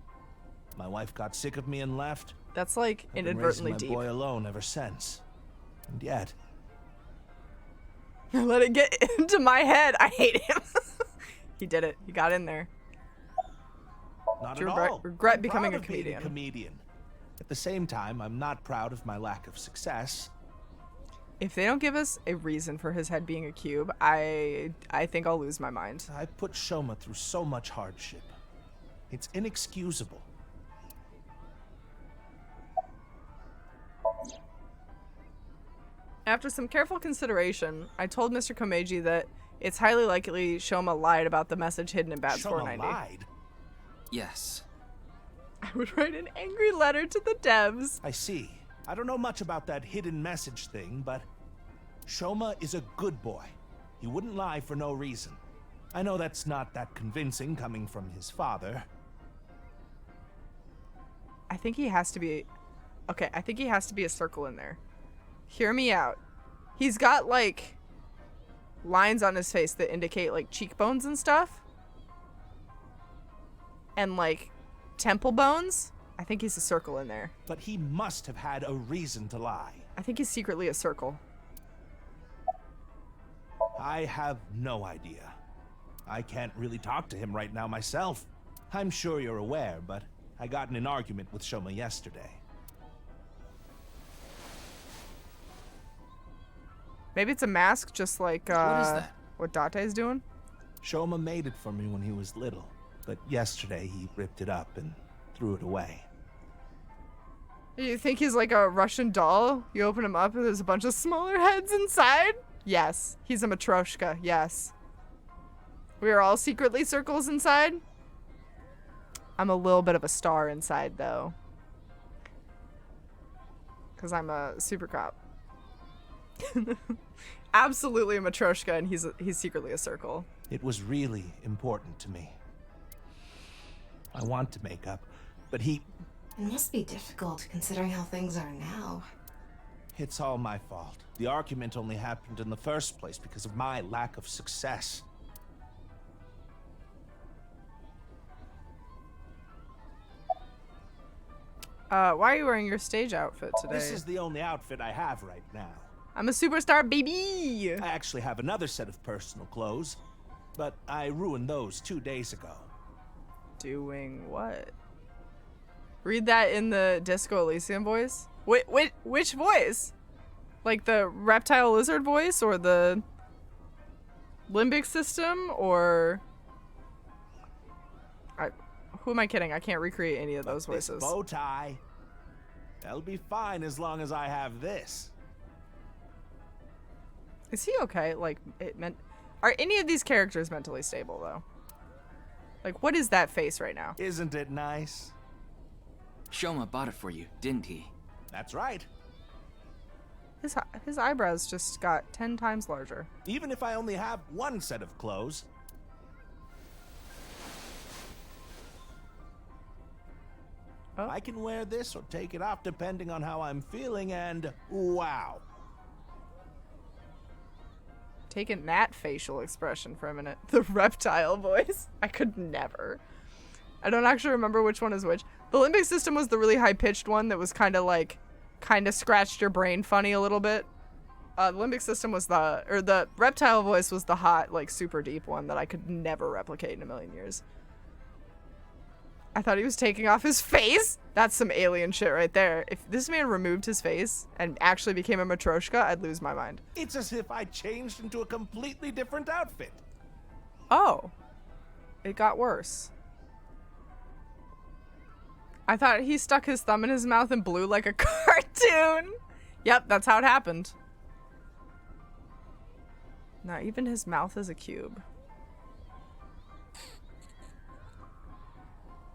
My wife got sick of me and left. That's like I've been inadvertently raising deep. my boy alone ever since. And yet, Let it get into my head. I hate him. He did it. He got in there. not Do you at regret- all. regret I'm becoming proud a of being comedian? At the same time, I'm not proud of my lack of success. If they don't give us a reason for his head being a cube, I think I'll lose my mind. I put Shoma through so much hardship. It's inexcusable. After some careful consideration, I told Mr. Komeiji that it's highly likely Shoma lied about the message hidden in Bats Shoma 490. lied. Yes. I would write an angry letter to the devs. I see. I don't know much about that hidden message thing, but Shoma is a good boy. He wouldn't lie for no reason. I know that's not that convincing coming from his father. I think he has to be... Okay, I think he has to be a circle in there. Hear me out. He's got, like, lines on his face that indicate, like, cheekbones and stuff. And, like, temple bones. I think he's a circle in there. But he must have had a reason to lie. I think he's secretly a circle. I have no idea. I can't really talk to him right now myself. I'm sure you're aware, but I got in an argument with Shoma yesterday. Maybe it's a mask, just like What is that? what Date's doing. Shoma made it for me when he was little, but yesterday he ripped it up and threw it away. You think he's like a Russian doll? You open him up and there's a bunch of smaller heads inside? Yes. He's a Matryoshka, yes. We are all secretly circles inside? I'm a little bit of a star inside, though. Because I'm a super cop. Absolutely a Matryoshka, and he's secretly a circle. It was really important to me. I want to make up, but he... It must be difficult considering how things are now. It's all my fault. The argument only happened in the first place because of my lack of success. Why are you wearing your stage outfit today? This is the only outfit I have right now. I'm a superstar, baby! I actually have another set of personal clothes, but I ruined those 2 days ago. Doing what? Read that in the Disco Elysium voice? Which voice? Like the reptile lizard voice or the limbic system or... Who am I kidding? I can't recreate any of those voices. This bow tie, that'll be fine as long as I have this. Is he okay? Like, it meant... Are any of these characters mentally stable, though? Like, what is that face right now? Isn't it nice? Shoma bought it for you, didn't he? That's right. His eyebrows just got 10 times larger. Even if I only have one set of clothes. Oh. I can wear this or take it off depending on how I'm feeling, and wow. Taking that facial expression for a minute. The reptile voice. I could never. I don't actually remember which one is which. The limbic system was the really high-pitched one that was kind of scratched your brain funny a little bit. The limbic system was the reptile voice was the hot, like, super deep one that I could never replicate in a million years. I thought he was taking off his face. That's some alien shit right there. If this man removed his face and actually became a Matryoshka, I'd lose my mind. It's as if I changed into a completely different outfit. Oh. It got worse. I thought he stuck his thumb in his mouth and blew like a cartoon. Yep, that's how it happened. Not even his mouth is a cube.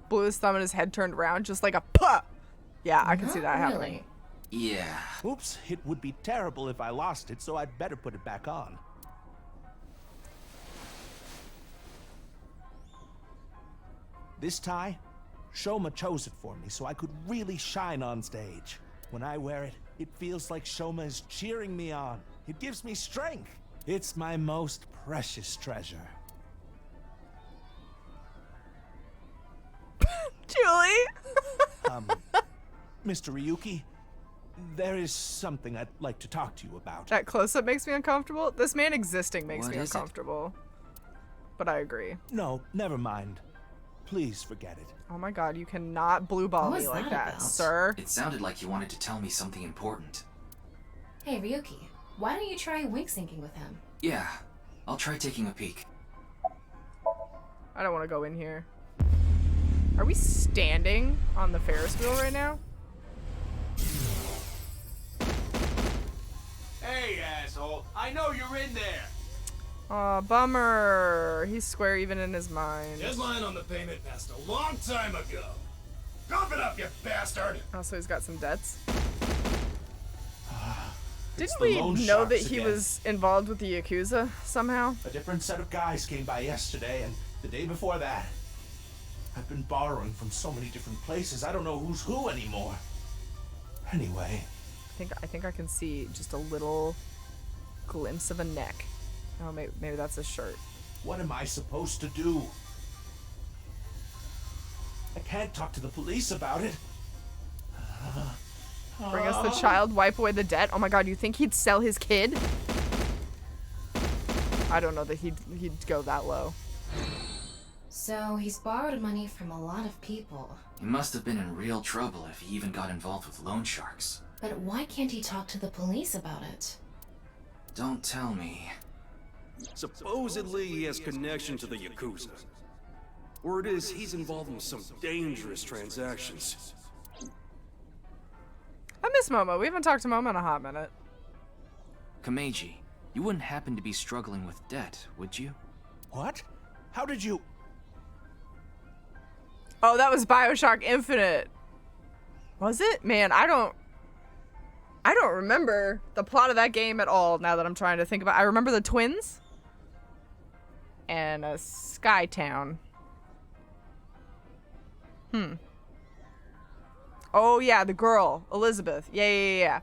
Blew his thumb and his head turned around just like a puh. Yeah, I can see that happening. Yeah. Oops, it would be terrible if I lost it, so I'd better put it back on. This tie, Shoma chose it for me so I could really shine on stage. When I wear it, it feels like Shoma is cheering me on. It gives me strength. It's my most precious treasure. Julie! Mr. Ryuki, there is something I'd like to talk to you about. That close-up makes me uncomfortable. This man existing makes What me is it? uncomfortable. But I agree. No, never mind. Please forget it. Oh my god, you cannot blue ball What me was like that that, about? sir. It sounded like you wanted to tell me something important. Hey, Ryuki, why don't you try wink syncing with him? Yeah, I'll try taking a peek. I don't want to go in here. Are we standing on the Ferris wheel right now? Hey, asshole! I know you're in there! Aw, bummer. He's square even in his mind. Deadline on the payment passed a long time ago. Cough it up, you bastard! Also, he's got some debts. It's Didn't the we loan know that sharks he again. was involved with the Yakuza somehow? A different set of guys came by yesterday, and the day before that. I've been borrowing from so many different places, I don't know who's who anymore. Anyway, I think I can see just a little glimpse of a neck. Oh, maybe that's a shirt. What am I supposed to do? I can't talk to the police about it. Bring us the child, wipe away the debt. Oh my god, you think he'd sell his kid? I don't know that he'd go that low. So he's borrowed money from a lot of people. He must have been in real trouble if he even got involved with loan sharks. But why can't he talk to the police about it? Don't tell me. Supposedly he has connection to the Yakuza. Word is he's involved in some dangerous transactions. I miss Momo. We haven't talked to Momo in a hot minute. Kameji, you wouldn't happen to be struggling with debt, would you? What? How did you... Oh, that was BioShock Infinite. Was it? Man, I don't remember the plot of that game at all now that I'm trying to think about it. I remember the twins and a Sky Town. Oh yeah, the girl, Elizabeth. Yeah.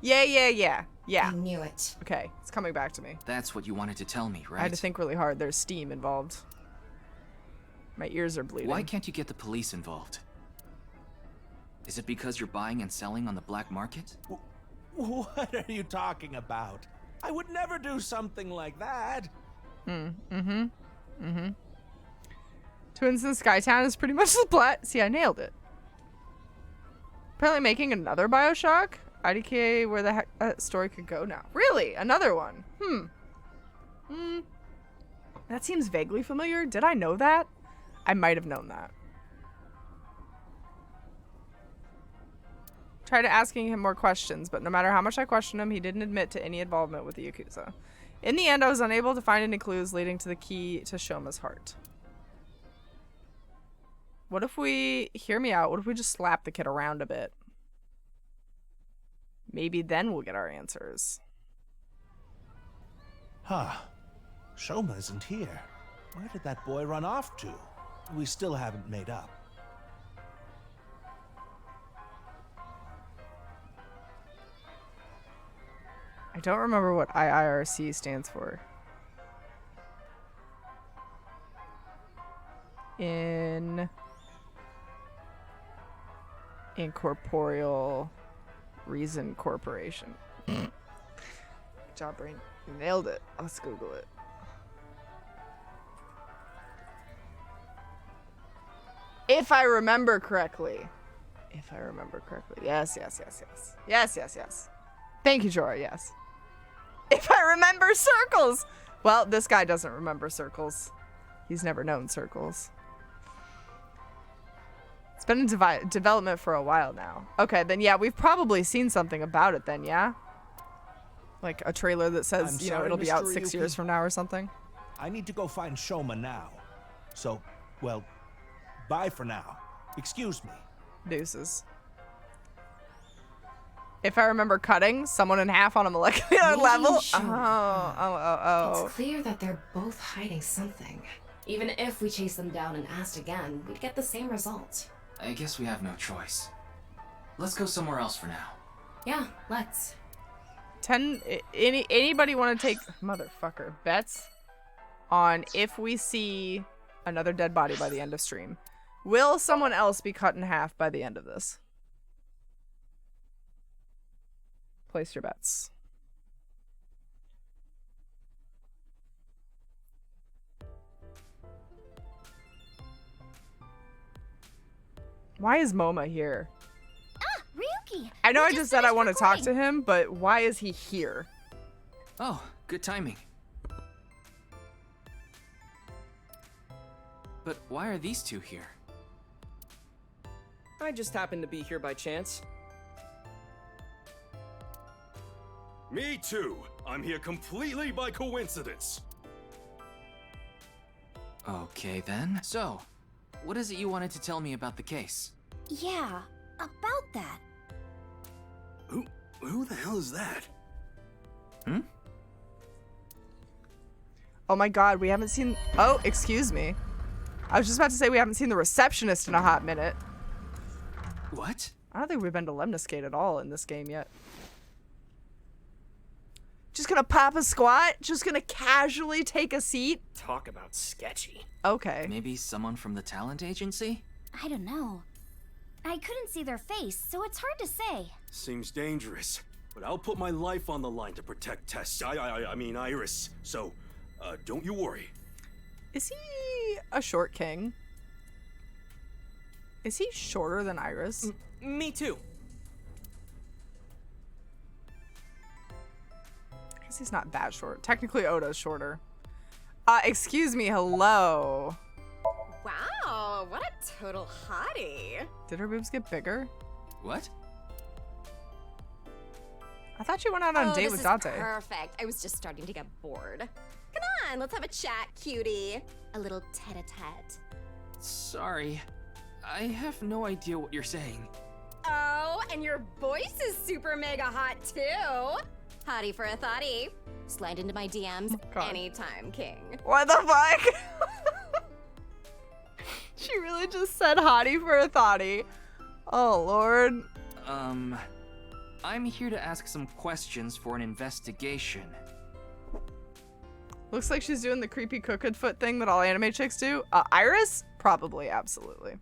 I knew it. Okay, it's coming back to me. That's what you wanted to tell me, right? I had to think really hard. There's steam involved. My ears are bleeding. Why can't you get the police involved? Is it because you're buying and selling on the black market? What are you talking about? I would never do something like that. Twins in Skytown is pretty much the plot. See, I nailed it. Apparently making another BioShock? IDK, where the heck that story could go now. Really? Another one? That seems vaguely familiar. Did I know that? I might have known that. Tried asking him more questions, but no matter how much I questioned him, he didn't admit to any involvement with the Yakuza. In the end, I was unable to find any clues leading to the key to Shoma's heart. What if we... Hear me out. What if we just slap the kid around a bit? Maybe then we'll get our answers. Huh. Shoma isn't here. Where did that boy run off to? We still haven't made up. I don't remember what IIRC stands for. Incorporeal Reason Corporation. Good job, brain. You nailed it. Let's Google it. If I remember correctly. Yes. Thank you, Jorah, yes. If I remember circles! Well, this guy doesn't remember circles. He's never known circles. It's been in development for a while now. Okay, then yeah, we've probably seen something about it then, yeah? Like a trailer that says, you know, it'll be out 6 years from now or something. I need to go find Shoma now. So, well, bye for now. Excuse me. Deuces. If I remember cutting someone in half on a molecular level. Oh. It's clear that they're both hiding something. Even if we chase them down and asked again, we'd get the same result. I guess we have no choice. Let's go somewhere else for now. Yeah, let's. Anybody want to take motherfucker bets on if we see another dead body by the end of stream? Will someone else be cut in half by the end of this? Place your bets. Why is Moma here? Ah, Ryuki! I know We I just said I finished want to talk to recording. him, but why is he here? Oh, good timing. But why are these two here? I just happened to be here by chance. Me too. I'm here completely by coincidence. Okay then. So, what is it you wanted to tell me about the case? Yeah, about that. Who the hell is that? Oh my god, we haven't seen... Oh, excuse me. I was just about to say we haven't seen the receptionist in a hot minute. What? I don't think we've been to Lemniscate at all in this game yet. Just gonna pop a squat? Just gonna casually take a seat? Talk about sketchy. Okay. Maybe someone from the talent agency? I don't know. I couldn't see their face, so it's hard to say. Seems dangerous, but I'll put my life on the line to protect Tess. I mean Iris. So, don't you worry. Is he a short king? Is he shorter than Iris? Me too. I guess he's not that short. Technically, Oda's shorter. Excuse me, hello. Wow, what a total hottie. Did her boobs get bigger? What? I thought you went out on a date with Date. Perfect. I was just starting to get bored. Come on, let's have a chat, cutie. A little tete-a-tete. Sorry. I have no idea what you're saying. Oh, and your voice is super mega hot too. Hottie for a thottie. Slide into my DMs anytime, king. What the fuck? She really just said hottie for a thottie. Oh, Lord. I'm here to ask some questions for an investigation. Looks like she's doing the creepy crooked foot thing that all anime chicks do. Iris? Probably, absolutely.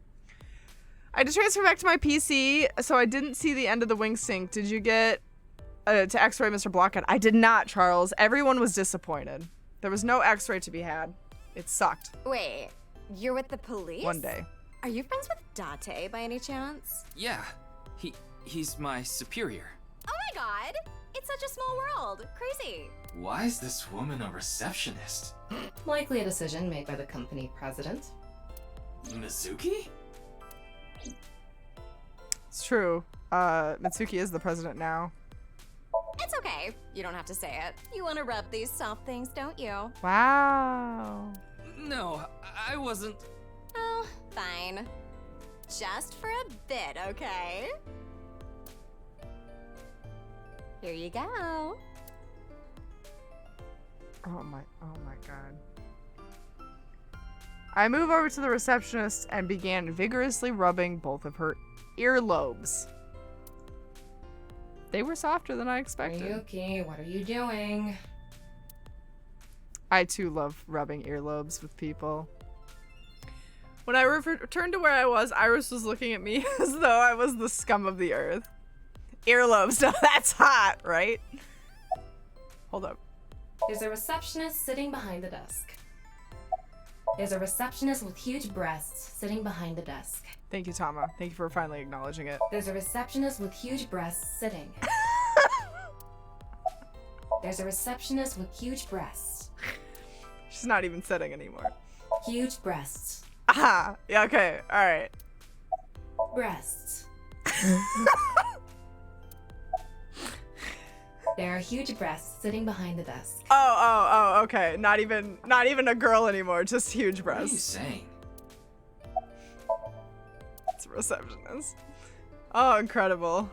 I had to transfer back to my PC, so I didn't see the end of the wing sync. Did you get to X-ray Mr. Blockhead? I did not, Charles. Everyone was disappointed. There was no X-ray to be had. It sucked. Wait, you're with the police? One day. Are you friends with Date by any chance? Yeah, he's my superior. Oh my god! It's such a small world. Crazy. Why is this woman a receptionist? Likely a decision made by the company president. Mizuki? It's true. Mitsuki is the president now. It's okay. You don't have to say it. You want to rub these soft things, don't you? Wow. No, I wasn't. Oh, fine. Just for a bit, okay? Here you go. Oh my god. I move over to the receptionist and began vigorously rubbing both of her earlobes. They were softer than I expected. Ryuki, what are you doing? I too love rubbing earlobes with people. When I returned to where I was, Iris was looking at me as though I was the scum of the earth. Earlobes, no, that's hot, right? Hold up. There's a receptionist sitting behind the desk. There's a receptionist with huge breasts sitting behind the desk. Thank you, Tama. Thank you for finally acknowledging it. There's a receptionist with huge breasts sitting. There's a receptionist with huge breasts. She's not even sitting anymore. Huge breasts. Aha! Yeah, okay, alright. Breasts. There are huge breasts sitting behind the desk. Oh, okay. Not even a girl anymore, just huge breasts. What are you saying? It's a receptionist. Oh, incredible.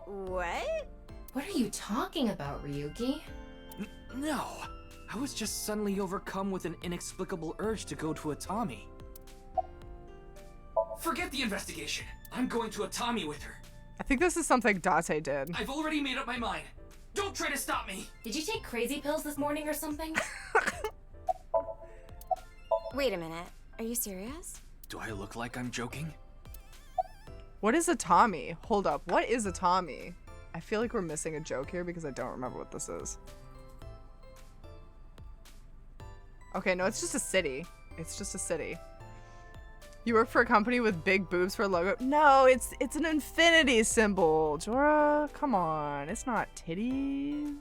What? What are you talking about, Ryuki? No. I was just suddenly overcome with an inexplicable urge to go to Atami. Forget the investigation. I'm going to Atami with her. I think this is something Date did. I've already made up my mind. Don't try to stop me. Did you take crazy pills this morning or something? Wait a minute. Are you serious? Do I look like I'm joking? What is Atami? Hold up. What is Atami? I feel like we're missing a joke here because I don't remember what this is. Okay, no, it's just a city. It's just a city. You work for a company with big boobs for a logo? No, it's an infinity symbol. Jorah, come on. It's not titties.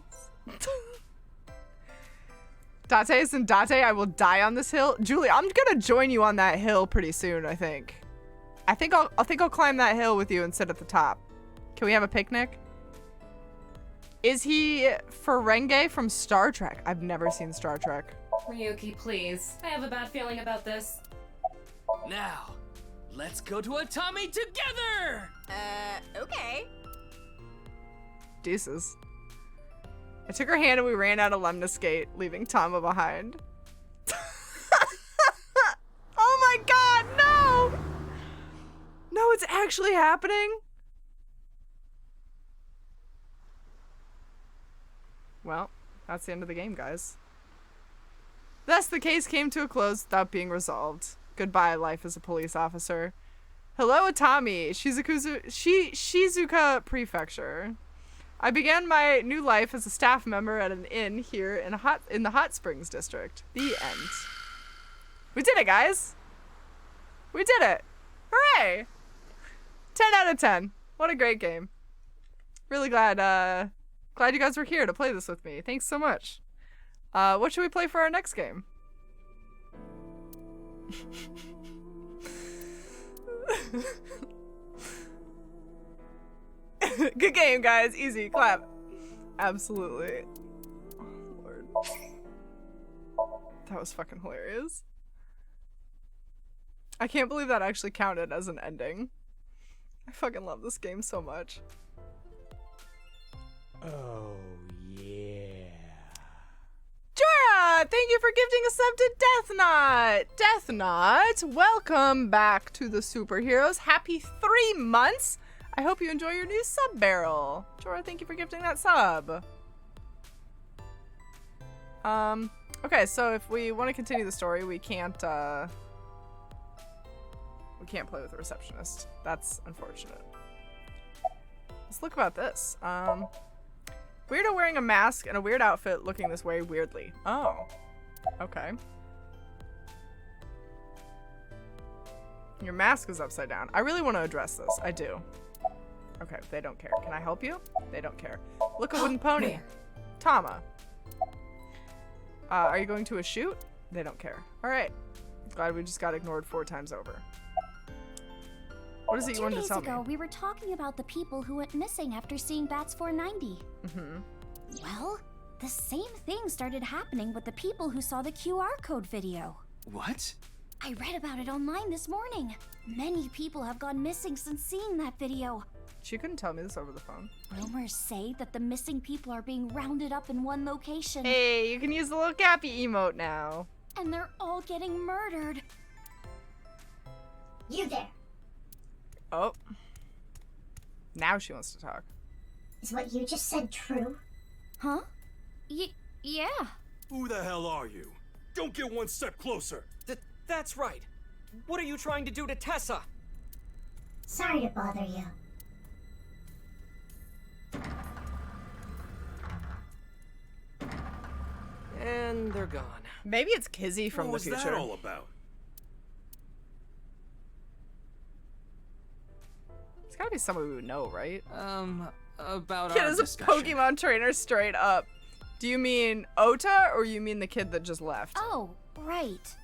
Date isn't Date. I will die on this hill. Julie, I'm gonna join you on that hill pretty soon, I think. I think I'll climb that hill with you and sit at the top. Can we have a picnic? Is he Ferengi from Star Trek? I've never seen Star Trek. Ryuki, please. I have a bad feeling about this. Now, let's go to Atami together! Okay. Deuces. I took her hand and we ran out of Lemniscate, leaving Tama behind. Oh my god, no! No, it's actually happening? Well, that's the end of the game, guys. Thus, the case came to a close without being resolved. Goodbye, life as a police officer. Hello, Atami, Shizuoka Prefecture. I began my new life as a staff member at an inn here in the Hot Springs district. The end. We did it, guys. We did it. Hooray! 10 out of 10. What a great game. Really glad you guys were here to play this with me. Thanks so much. What should we play for our next game? Good game, guys. Easy. Clap. Absolutely. Oh, Lord. That was fucking hilarious. I can't believe that actually counted as an ending. I fucking love this game so much. Oh, yeah. Jorah, thank you for gifting a sub to Death Knot. Death Knot, welcome back to the superheroes. Happy 3 months. I hope you enjoy your new sub barrel. Jorah, thank you for gifting that sub. Okay, so if we want to continue the story, we can't play with the receptionist. That's unfortunate. Let's look about this. Weirdo wearing a mask and a weird outfit looking this way weirdly. Oh. Okay. Your mask is upside down. I really want to address this. I do. Okay, they don't care. Can I help you? They don't care. Look, a wooden pony. Tama. Are you going to a shoot? They don't care. Alright. Glad we just got ignored 4 times over. What is it you wanted to tell me? 2 days ago, we were talking about the people who went missing after seeing Bats 490. Well, the same thing started happening with the people who saw the QR code video. What? I read about it online this morning. Many people have gone missing since seeing that video. She couldn't tell me this over the phone. Rumors say that the missing people are being rounded up in one location. Hey, you can use the little Cappy emote now. And they're all getting murdered. You there. Oh. Now she wants to talk. Is what you just said true? Huh? Yeah. Who the hell are you? Don't get one step closer. That's right. What are you trying to do to Tessa? Sorry to bother you. And they're gone. Maybe it's Kizzy from the future. What was that all about? It's gotta be someone we would know, right? About Kid our is a discussion. Pokemon trainer straight up. Do you mean Ota, or you mean the kid that just left? Oh, right.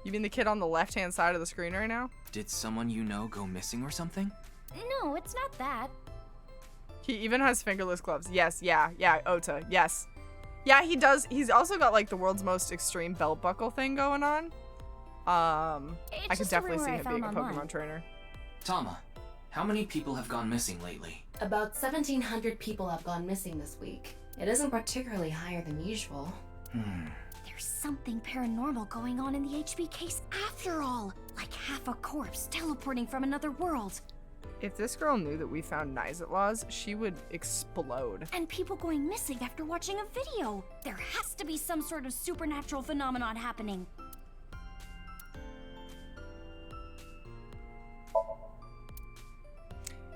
You mean the kid on the left-hand side of the screen right now? Did someone you know go missing or something? No, it's not that. He even has fingerless gloves. Yes, yeah, Ota, yes. Yeah, he does. He's also got like the world's most extreme belt buckle thing going on. I could definitely see him being a Pokemon trainer. Tama, how many people have gone missing lately? About 1,700 people have gone missing this week. It isn't particularly higher than usual. There's something paranormal going on in the HB case after all. Like half a corpse teleporting from another world. If this girl knew that we found Nizet laws, she would explode. And people going missing after watching a video. There has to be some sort of supernatural phenomenon happening.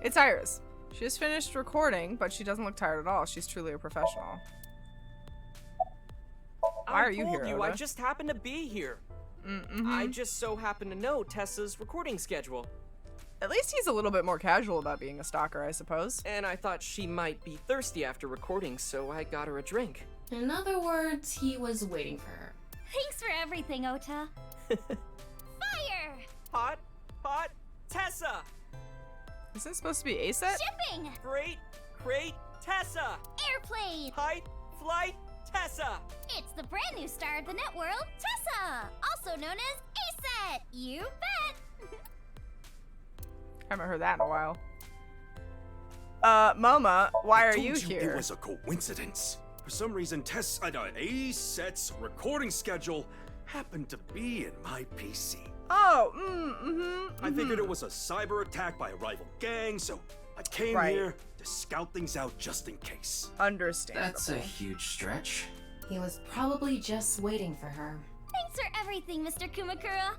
It's Iris. She just finished recording, but she doesn't look tired at all. She's truly a professional. Why are you here, I Oda? just happened to be here. I just so happen to know Tessa's recording schedule. At least he's a little bit more casual about being a stalker, I suppose. And I thought she might be thirsty after recording, so I got her a drink. In other words, he was waiting for her. Thanks for everything, Ota. Fire! Hot, Tessa! Isn't it supposed to be ASET? Shipping! Great, Tessa! Airplane! Height, flight, Tessa! It's the brand new star of the networld, Tessa! Also known as ASET! You bet! Haven't heard that in a while. Moma, why are you I told here? It was a coincidence. For some reason, ASET's recording schedule happened to be in my PC. Oh, I figured it was a cyber attack by a rival gang, so I came Right. here to scout things out just in case. Understandable. That's a huge stretch. He was probably just waiting for her. Thanks for everything, Mr. Kumakura.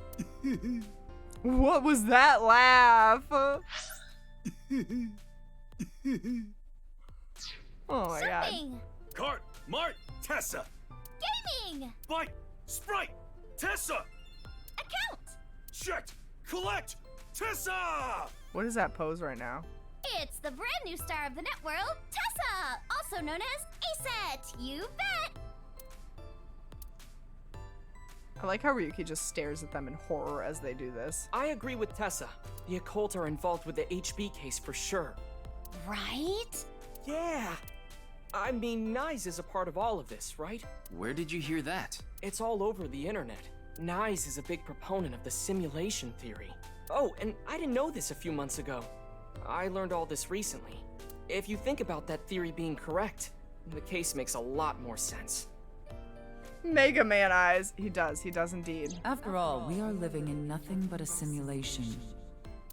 What was that laugh? Oh my god. Shopping! Cart, Mart, Tessa. Gaming! Bite, Sprite, Tessa. Account! Check, collect, Tessa. What is that pose right now? It's the brand new star of the networld, Tessa! Also known as Aset! You bet! I like how Ryuki just stares at them in horror as they do this. I agree with Tessa. The occult are involved with the HB case for sure. Right? Yeah. I mean, Nyes is a part of all of this, right? Where did you hear that? It's all over the internet. Nyes is a big proponent of the simulation theory. Oh, and I didn't know this a few months ago. I learned all this recently. If you think about that theory being correct, the case makes a lot more sense. Mega Man eyes. He does indeed. After all, we are living in nothing but a simulation.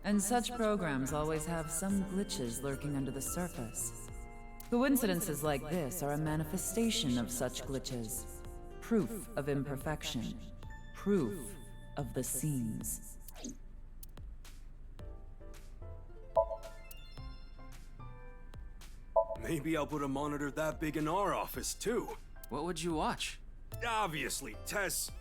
And such programs always have some glitches lurking under the surface. Coincidences like this are a manifestation of such glitches. Proof of imperfection. Proof of the seams. Maybe I'll put a monitor that big in our office too. What would you watch? Obviously, testicle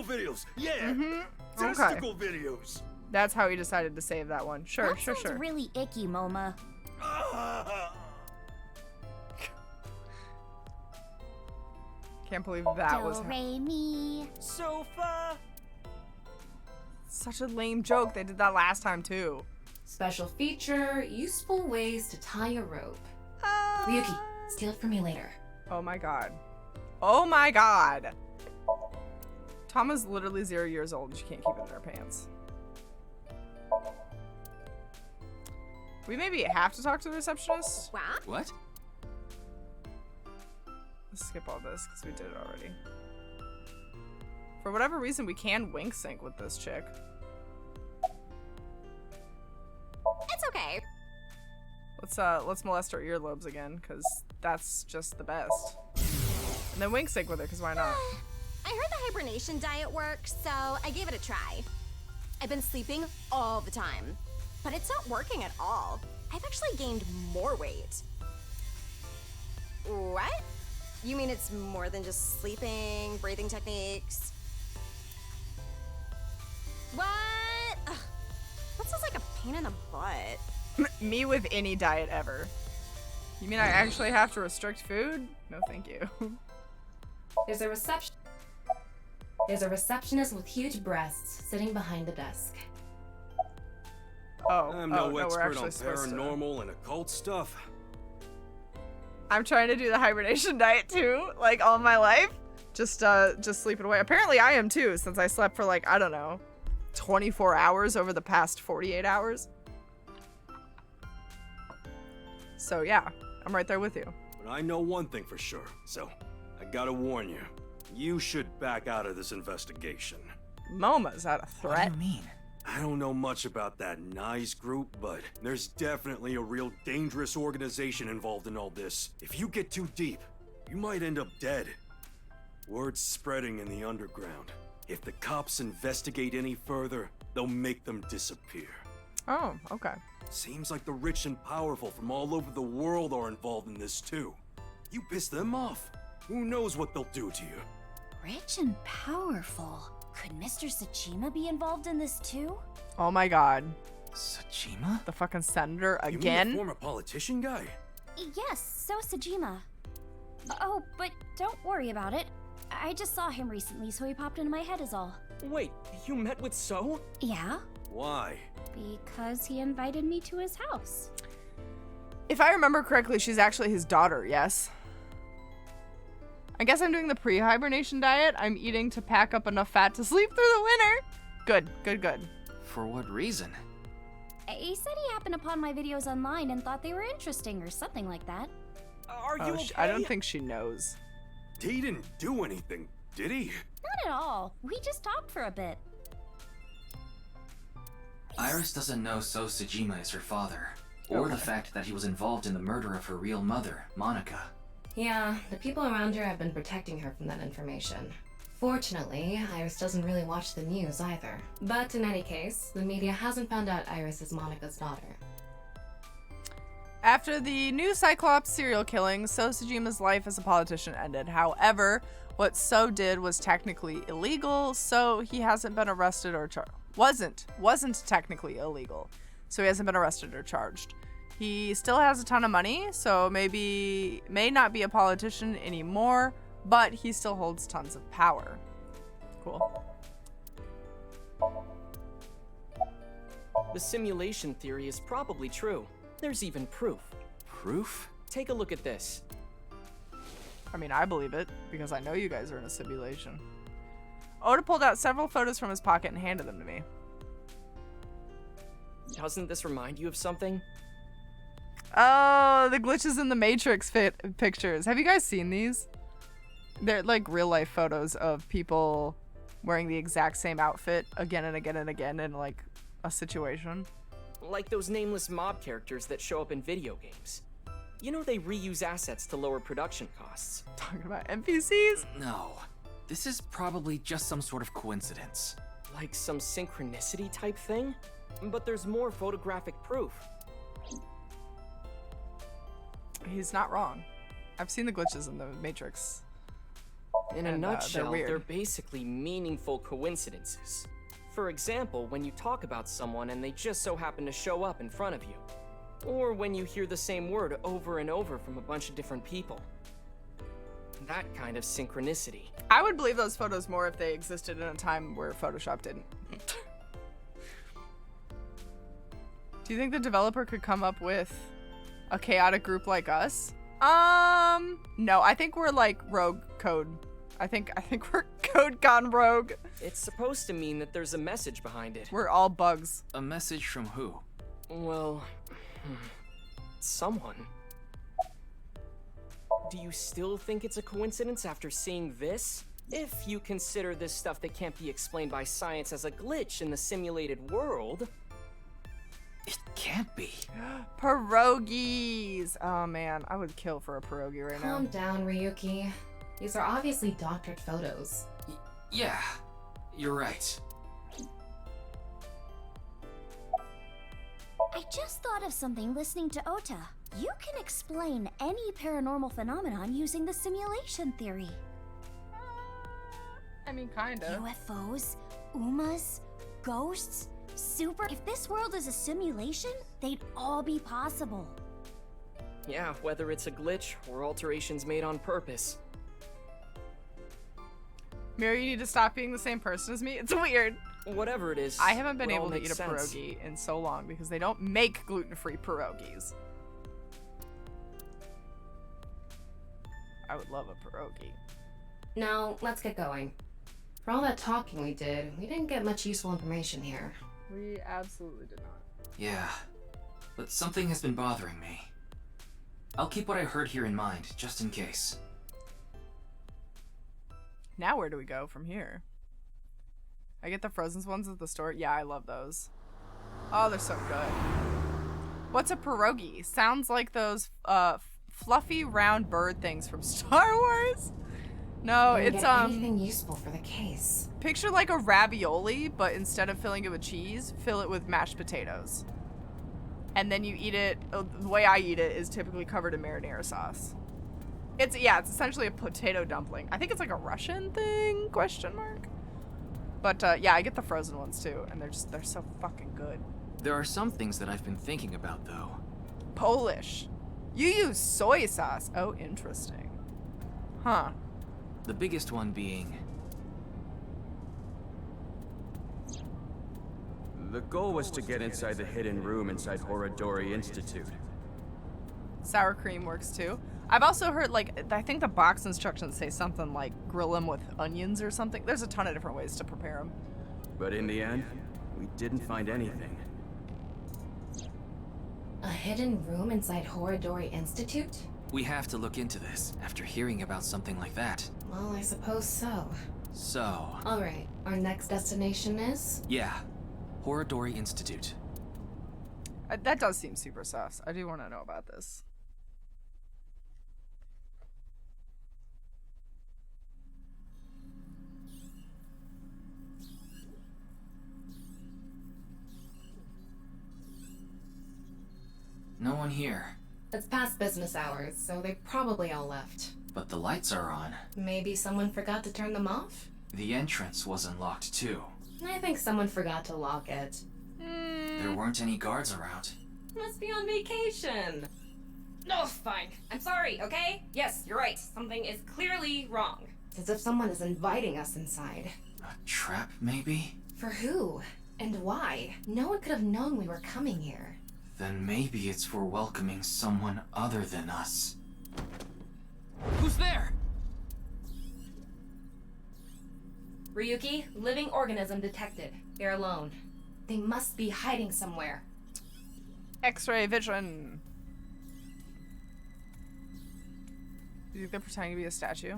videos. Yeah. Testicle videos. That's how he decided to save that one. Sure, that sure, sounds sure. really icky, Moma. Can't believe that was Do-re-mi. Sofa! such a lame joke. They did that last time too. Special feature, useful ways to tie a rope. Ryuki, steal it from me later. Oh my god. Oh my god. Tama's literally 0 years old and she can't keep it in her pants. We maybe have to talk to the receptionist? What? Let's skip all this because we did it already. For whatever reason, we can wink sync with this chick. It's okay. Let's molest her earlobes again, because that's just the best. And then wink sync with her, because why not? I heard the hibernation diet works, so I gave it a try. I've been sleeping all the time, but it's not working at all. I've actually gained more weight. What? You mean it's more than just sleeping, breathing techniques? What? Ugh, that sounds like a pain in the butt. Me with any diet ever. You mean I actually have to restrict food? No, thank you. There's a receptionist with huge breasts sitting behind the desk. I'm no we're expert actually on supposed to. paranormal and occult stuff. I'm trying to do the hibernation diet too, like all my life. Just sleeping away. Apparently I am too, since I slept for like, I don't know, 24 hours over the past 48 hours. So yeah, I'm right there with you. But I know one thing for sure, so I gotta warn you. You should back out of this investigation. Moma's that a threat? What do you mean? I don't know much about that NICE group, but there's definitely a real dangerous organization involved in all this. If you get too deep, you might end up dead. Word's spreading in the underground. If the cops investigate any further, they'll make them disappear. Oh, okay. Seems like the rich and powerful from all over the world are involved in this too. You piss them off, who knows what they'll do to you? Rich and powerful. Could Mr. Tsuchima be involved in this too? Oh my god. Tsuchima? The fucking senator You mean again? the former politician guy? Yes, so Sejima. Oh, but don't worry about it. I just saw him recently, so he popped into my head is all. Wait, you met with So? Yeah, Why? because he invited me to his house. If I remember correctly, she's actually his daughter, yes? I guess I'm doing the pre-hibernation diet. I'm eating to pack up enough fat to sleep through the winter. Good, good, good. For what reason? He said he happened upon my videos online and thought they were interesting or something like that. Are you okay? I don't think she knows. He didn't do anything, did he? Not at all. We just talked for a bit. Iris doesn't know So Sejima is her father, or the fact that he was involved in the murder of her real mother, Monica. Yeah, the people around her have been protecting her from that information. Fortunately, Iris doesn't really watch the news either. But in any case, the media hasn't found out Iris is Monica's daughter. After the new Cyclops serial killing, So Sejima's life as a politician ended. However, what So did was technically illegal, so he hasn't been arrested or charged. Wasn't technically illegal, so he hasn't been arrested or charged. He still has a ton of money, so may not be a politician anymore, but he still holds tons of power. Cool. The simulation theory is probably true. There's even proof. Proof? Take a look at this. I mean, I believe it, because I know you guys are in a simulation. Oda pulled out several photos from his pocket and handed them to me. Doesn't this remind you of something? Oh, the glitches in the Matrix pictures. Have you guys seen these? They're like real life photos of people wearing the exact same outfit again and again and again in like a situation. Like those nameless mob characters that show up in video games. You know they reuse assets to lower production costs. Talking about NPCs? No. This is probably just some sort of coincidence. Like some synchronicity type thing? But there's more photographic proof. He's not wrong. I've seen the glitches in the Matrix. In a nutshell, they're they're basically meaningful coincidences. For example, when you talk about someone and they just so happen to show up in front of you. Or when you hear the same word over and over from a bunch of different people. That kind of synchronicity. I would believe those photos more if they existed in a time where Photoshop didn't. Do you think the developer could come up with a chaotic group like us? No, I think we're like rogue code. I think we're code gone rogue. It's supposed to mean that there's a message behind it. We're all bugs. A message from who? Well, someone. Do you still think it's a coincidence after seeing this? If you consider this stuff that can't be explained by science as a glitch in the simulated world. It can't be. Pierogies! Oh man, I would kill for a pierogi right now. Calm down, Ryuki. These are obviously doctored photos. Yeah, you're right. I just thought of something listening to Ota. You can explain any paranormal phenomenon using the simulation theory. I mean, kinda. UFOs, UMAs, ghosts, super... If this world is a simulation, they'd all be possible. Yeah, whether it's a glitch or alterations made on purpose. Mary, you need to stop being the same person as me. It's weird. Whatever it is, I haven't been it all able to eat makes a sense. pierogi in so long because they don't make gluten-free pierogies. I would love a pierogi. Now, let's get going. For all that talking we did, we didn't get much useful information here. We absolutely did not. Yeah, but something has been bothering me. I'll keep what I heard here in mind, just in case. Now where do we go from here? I get the frozen ones at the store. Yeah, I love those. Oh, they're so good. What's a pierogi? Sounds like those fluffy round bird things from Star Wars. No, it's anything useful for the case. Picture like a ravioli, but instead of filling it with cheese, fill it with mashed potatoes. And then you eat it, the way I eat it is typically covered in marinara sauce. It's essentially a potato dumpling. I think it's like a Russian thing, question mark. But yeah, I get the frozen ones too, and they're so fucking good. There are some things that I've been thinking about though. Polish. You use soy sauce. Oh, interesting. Huh. The biggest one being... The goal was to get inside the hidden room inside Horodori Institute. Sour cream works too. I've also heard, like, I think the box instructions say something like grill them with onions or something. There's a ton of different ways to prepare them. But in the end, we didn't find anything. A hidden room inside Horodori Institute? We have to look into this after hearing about something like that. Well, I suppose so. So... Alright, our next destination is? Yeah. Horodori Institute. That does seem super sus. I do want to know about this. No one here. It's past business hours, so they probably all left. But the lights are on. Maybe someone forgot to turn them off? The entrance was unlocked too. I think someone forgot to lock it. There weren't any guards around. Must be on vacation. No, fine. I'm sorry, okay? Yes, you're right. Something is clearly wrong. It's as if someone is inviting us inside. A trap, maybe? For who? And why? No one could have known we were coming here. Then maybe it's for welcoming someone other than us. Who's there? Ryuki, living organism detected. They're alone. They must be hiding somewhere. X-ray vision. Do you think they're pretending to be a statue?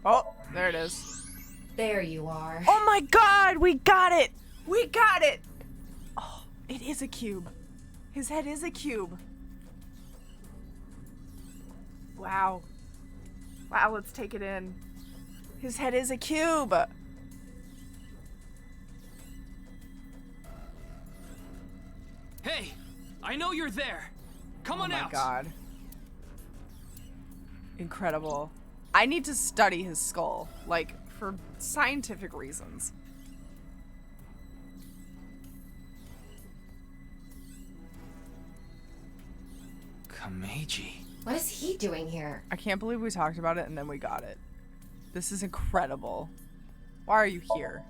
Oh, there it is. There you are. Oh my god, we got it! We got it! Oh, it is a cube. His head is a cube. Wow. Wow, let's take it in. His head is a cube. Hey, I know you're there. Come on out. Oh my god. Incredible. I need to study his skull, like, for scientific reasons. Kameji. What is he doing here? I can't believe we talked about it and then we got it. This is incredible. Why are you here?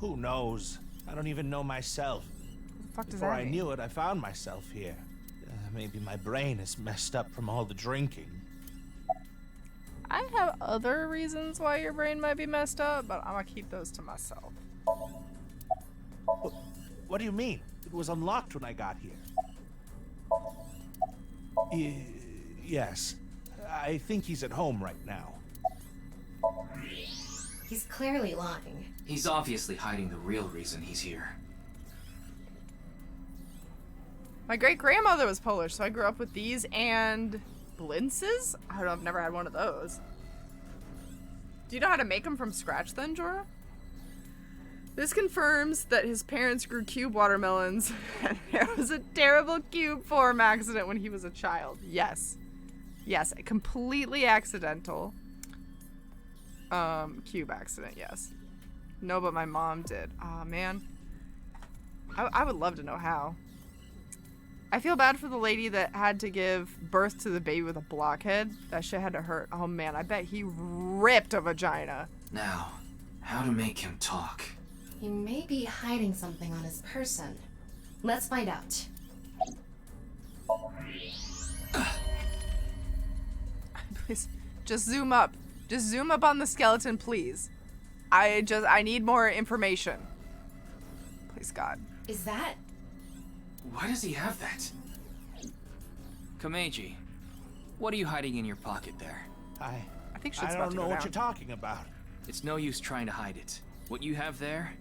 Who knows? I don't even know myself. What the fuck does Before that I mean? knew it, I found myself here. Maybe my brain is messed up from all the drinking. I have other reasons why your brain might be messed up, but I'm gonna keep those to myself. What do you mean? It was unlocked when I got here. Yes. I think he's at home right now. He's clearly lying. He's obviously hiding the real reason he's here. My great-grandmother was Polish, so I grew up with these and blintzes? I don't know, I've never had one of those. Do you know how to make them from scratch then, Jorah? This confirms that his parents grew cube watermelons and there was a terrible cube form accident when he was a child. Yes. Yes, a completely accidental cube accident, yes. No, but my mom did. Aw, man. I would love to know how. I feel bad for the lady that had to give birth to the baby with a blockhead. That shit had to hurt. Oh man, I bet he ripped a vagina. Now, how to make him talk? He may be hiding something on his person. Let's find out. Please, just zoom up. Just zoom up on the skeleton, please. I need more information. Please, God. Is that? Why does he have that? Kameji, what are you hiding in your pocket there? I think shit's I about don't to know go what down. you're talking about. It's no use trying to hide it. What you have there,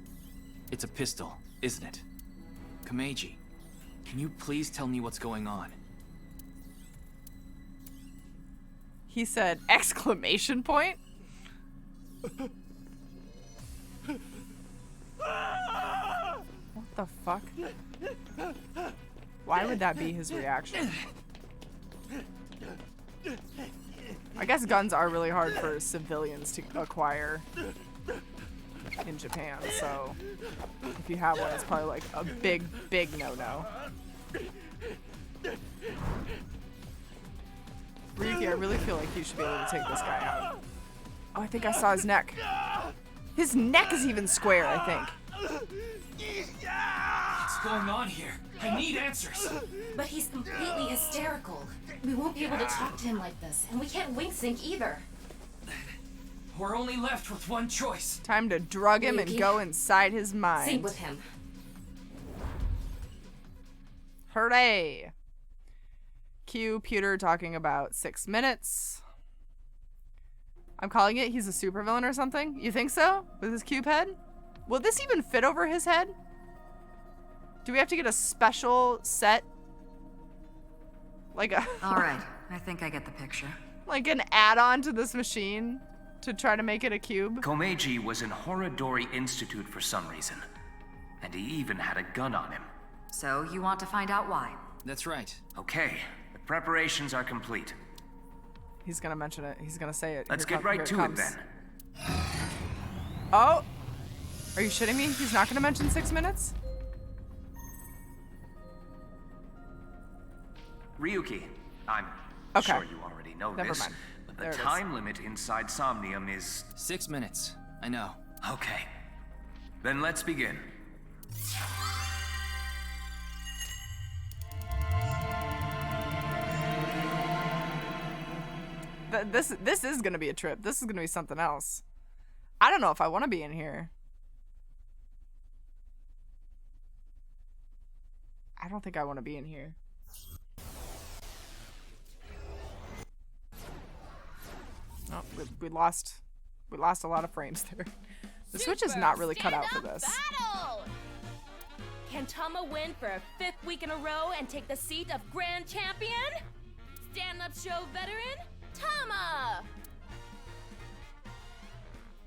it's a pistol, isn't it? Kameji, can you please tell me what's going on? He said exclamation point? What the fuck? Why would that be his reaction? I guess guns are really hard for civilians to acquire in Japan, so if you have one, it's probably like a big, big no-no. Ryuki, I really feel like you should be able to take this guy out. Oh, I think I saw his neck. His neck is even square, I think. What's going on here? I need answers. But he's completely hysterical. We won't be able to talk to him like this, and we can't wink sync either. We're only left with one choice. Time to drug him and Ryuki. go inside his mind. Sync with him. Hooray! Cue Pewter talking about 6 minutes. I'm calling it he's a supervillain or something. You think so? With his cube head? Will this even fit over his head? Do we have to get a special set? Like a... Alright, I think I get the picture. Like an add-on to this machine to try to make it a cube? Komeiji was in Horodori Institute for some reason. And he even had a gun on him. So, you want to find out why? That's right. Okay, the preparations are complete. He's gonna mention it. He's gonna say it. Let's Here get right to it comes. then. Oh! Are you shitting me? He's not gonna mention 6 minutes? Ryuki, I'm Okay. sure you already know Never this, mind. but There the it is. time limit inside Somnium is... 6 minutes. I know. Okay. Then let's begin. This is gonna be a trip. This is gonna be something else. I don't know if I want to be in here. I don't think I want to be in here. Oh, we lost a lot of frames there. The Switch is not really cut out for this. Battle! Can Tama win for a 5th week in a row and take the seat of Grand Champion? Stand-up show veteran, Tama!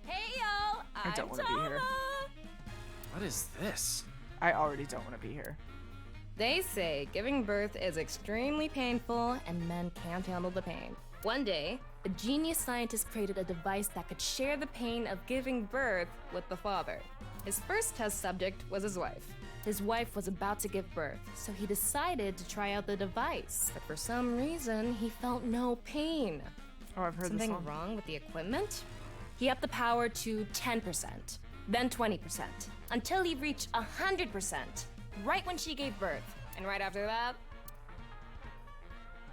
Hey yo, I don't want to be here. What is this? I already don't want to be here. They say giving birth is extremely painful and men can't handle the pain. One day, a genius scientist created a device that could share the pain of giving birth with the father. His first test subject was his wife. His wife was about to give birth, so he decided to try out the device. But for some reason, he felt no pain. Oh, I've heard Something this one. wrong with the equipment? He upped the power to 10%, then 20%, until he reached 100%, right when she gave birth. And right after that,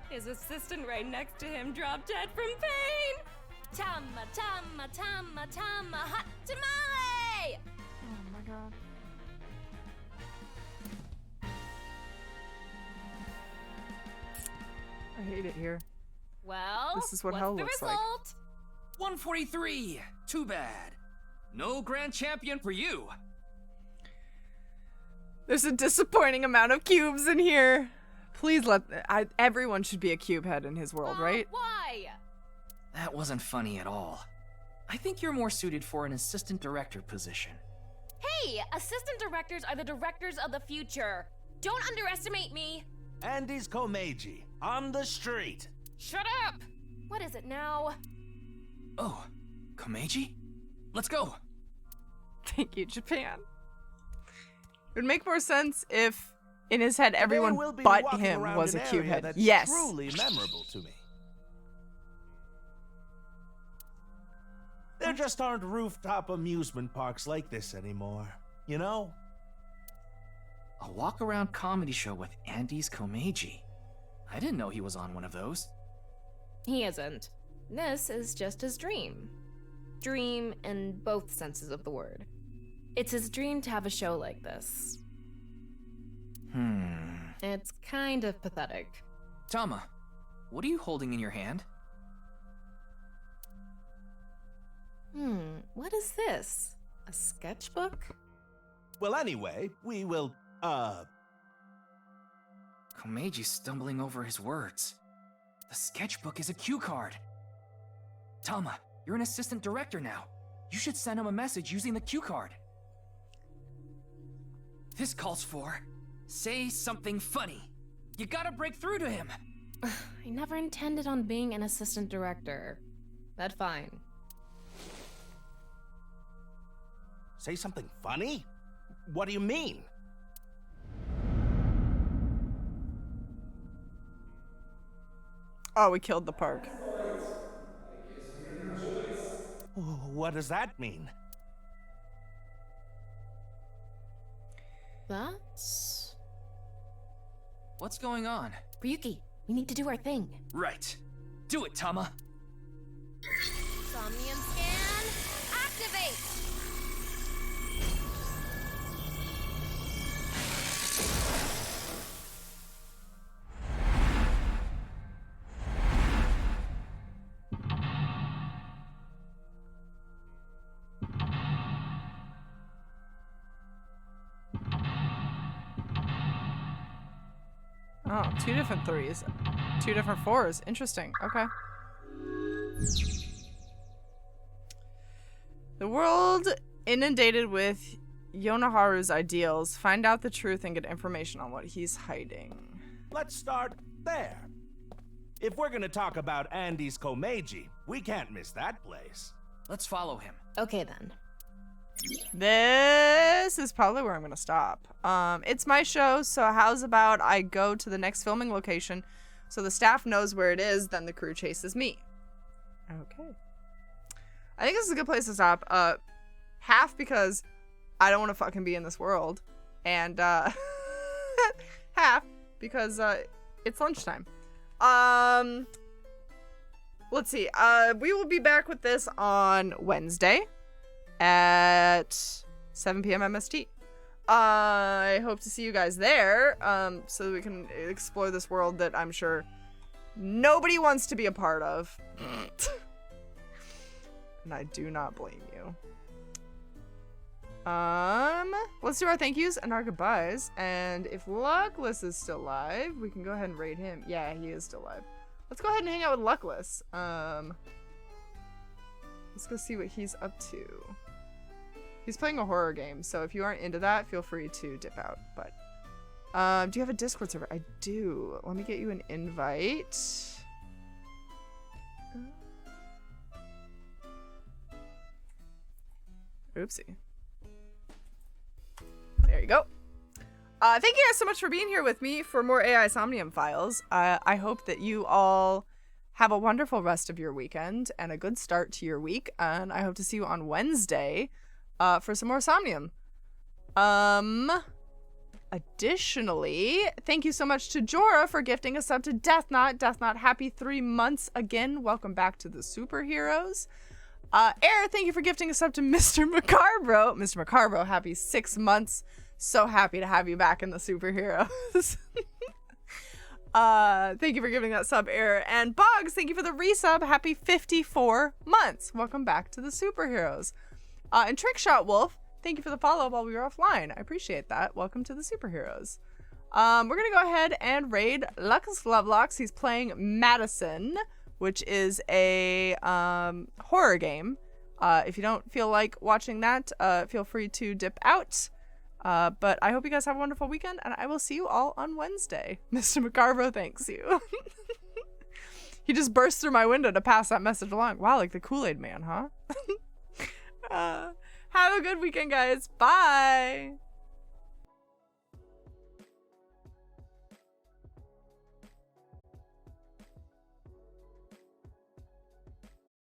his assistant right next to him dropped dead from pain. Tama, Tama, Tama, Tama, hot tamale! Oh my god. I hate it here. Well, This is what what's hell the looks like. result? 143. Too bad. No grand champion for you. There's a disappointing amount of cubes in here. Please everyone should be a cube head in his world, right? Why? That wasn't funny at all. I think you're more suited for an assistant director position. Hey, assistant directors are the directors of the future. Don't underestimate me. Andy's Komeiji, on the street. Shut up! What is it now? Oh, Komeiji? Let's go. Thank you, Japan. It would make more sense if, in his head, everyone Today we'll be but walking him around was an a cube area head. that's Yes. truly memorable to me. There just aren't rooftop amusement parks like this anymore, you know? A walk-around comedy show with Andy's Komeiji. I didn't know he was on one of those. He isn't. This is just his dream. Dream in both senses of the word. It's his dream to have a show like this. It's kind of pathetic. Tama, what are you holding in your hand? What is this? A sketchbook? Well, anyway, we will, Komeji's stumbling over his words. The sketchbook is a cue card. Tama, you're an assistant director now. You should send him a message using the cue card. This calls for, say something funny. You gotta break through to him. I never intended on being an assistant director. That's fine. Say something funny? What do you mean? Oh, we killed the park. What does that mean? That's... What's going on? Ryuki, we need to do our thing. Right. Do it, Tama. Somnium scan. Oh, 2 different 3s. 2 different 4s. Interesting. Okay. The world inundated with Yonaharu's ideals. Find out the truth and get information on what he's hiding. Let's start there. If we're gonna talk about Andy's Komeiji, we can't miss that place. Let's follow him. Okay then. This is probably where I'm gonna stop. It's my show, so how's about I go to the next filming location so the staff knows where it is, then the crew chases me. Okay. I think this is a good place to stop. Half because I don't want to fucking be in this world, and half because it's lunchtime. Let's see. We will be back with this on Wednesday at 7 p.m. MST. I hope to see you guys there, so that we can explore this world that I'm sure nobody wants to be a part of. And I do not blame you. Let's do our thank yous and our goodbyes. And if Luckless is still live, we can go ahead and raid him. Yeah, he is still live. Let's go ahead and hang out with Luckless. Let's go see what he's up to. He's playing a horror game, so if you aren't into that, feel free to dip out. But do you have a Discord server? I do. Let me get you an invite. Oopsie. There you go. Thank you guys so much for being here with me for more AI Somnium Files. I hope that you all have a wonderful rest of your weekend and a good start to your week. And I hope to see you on Wednesday for some more Somnium. Additionally, thank you so much to Jorah for gifting a sub to Death Knot. Death Knot, happy 3 months again. Welcome back to the superheroes. Air, thank you for gifting a sub to Mr. Macarbro. Mr. Macarbro, happy 6 months. So happy to have you back in the superheroes. Thank you for giving that sub, Air. And Boggs, thank you for the resub. Happy 54 months. Welcome back to the superheroes. And Trickshot Wolf, thank you for the follow while we were offline. I appreciate that. Welcome to the superheroes. We're going to go ahead and raid Lucas Lovelocks. He's playing Madison, which is a horror game. If you don't feel like watching that, feel free to dip out. But I hope you guys have a wonderful weekend, and I will see you all on Wednesday. Mr. McCarvo thanks you. He just burst through my window to pass that message along. Wow, like the Kool-Aid man, huh? Have a good weekend, guys. Bye!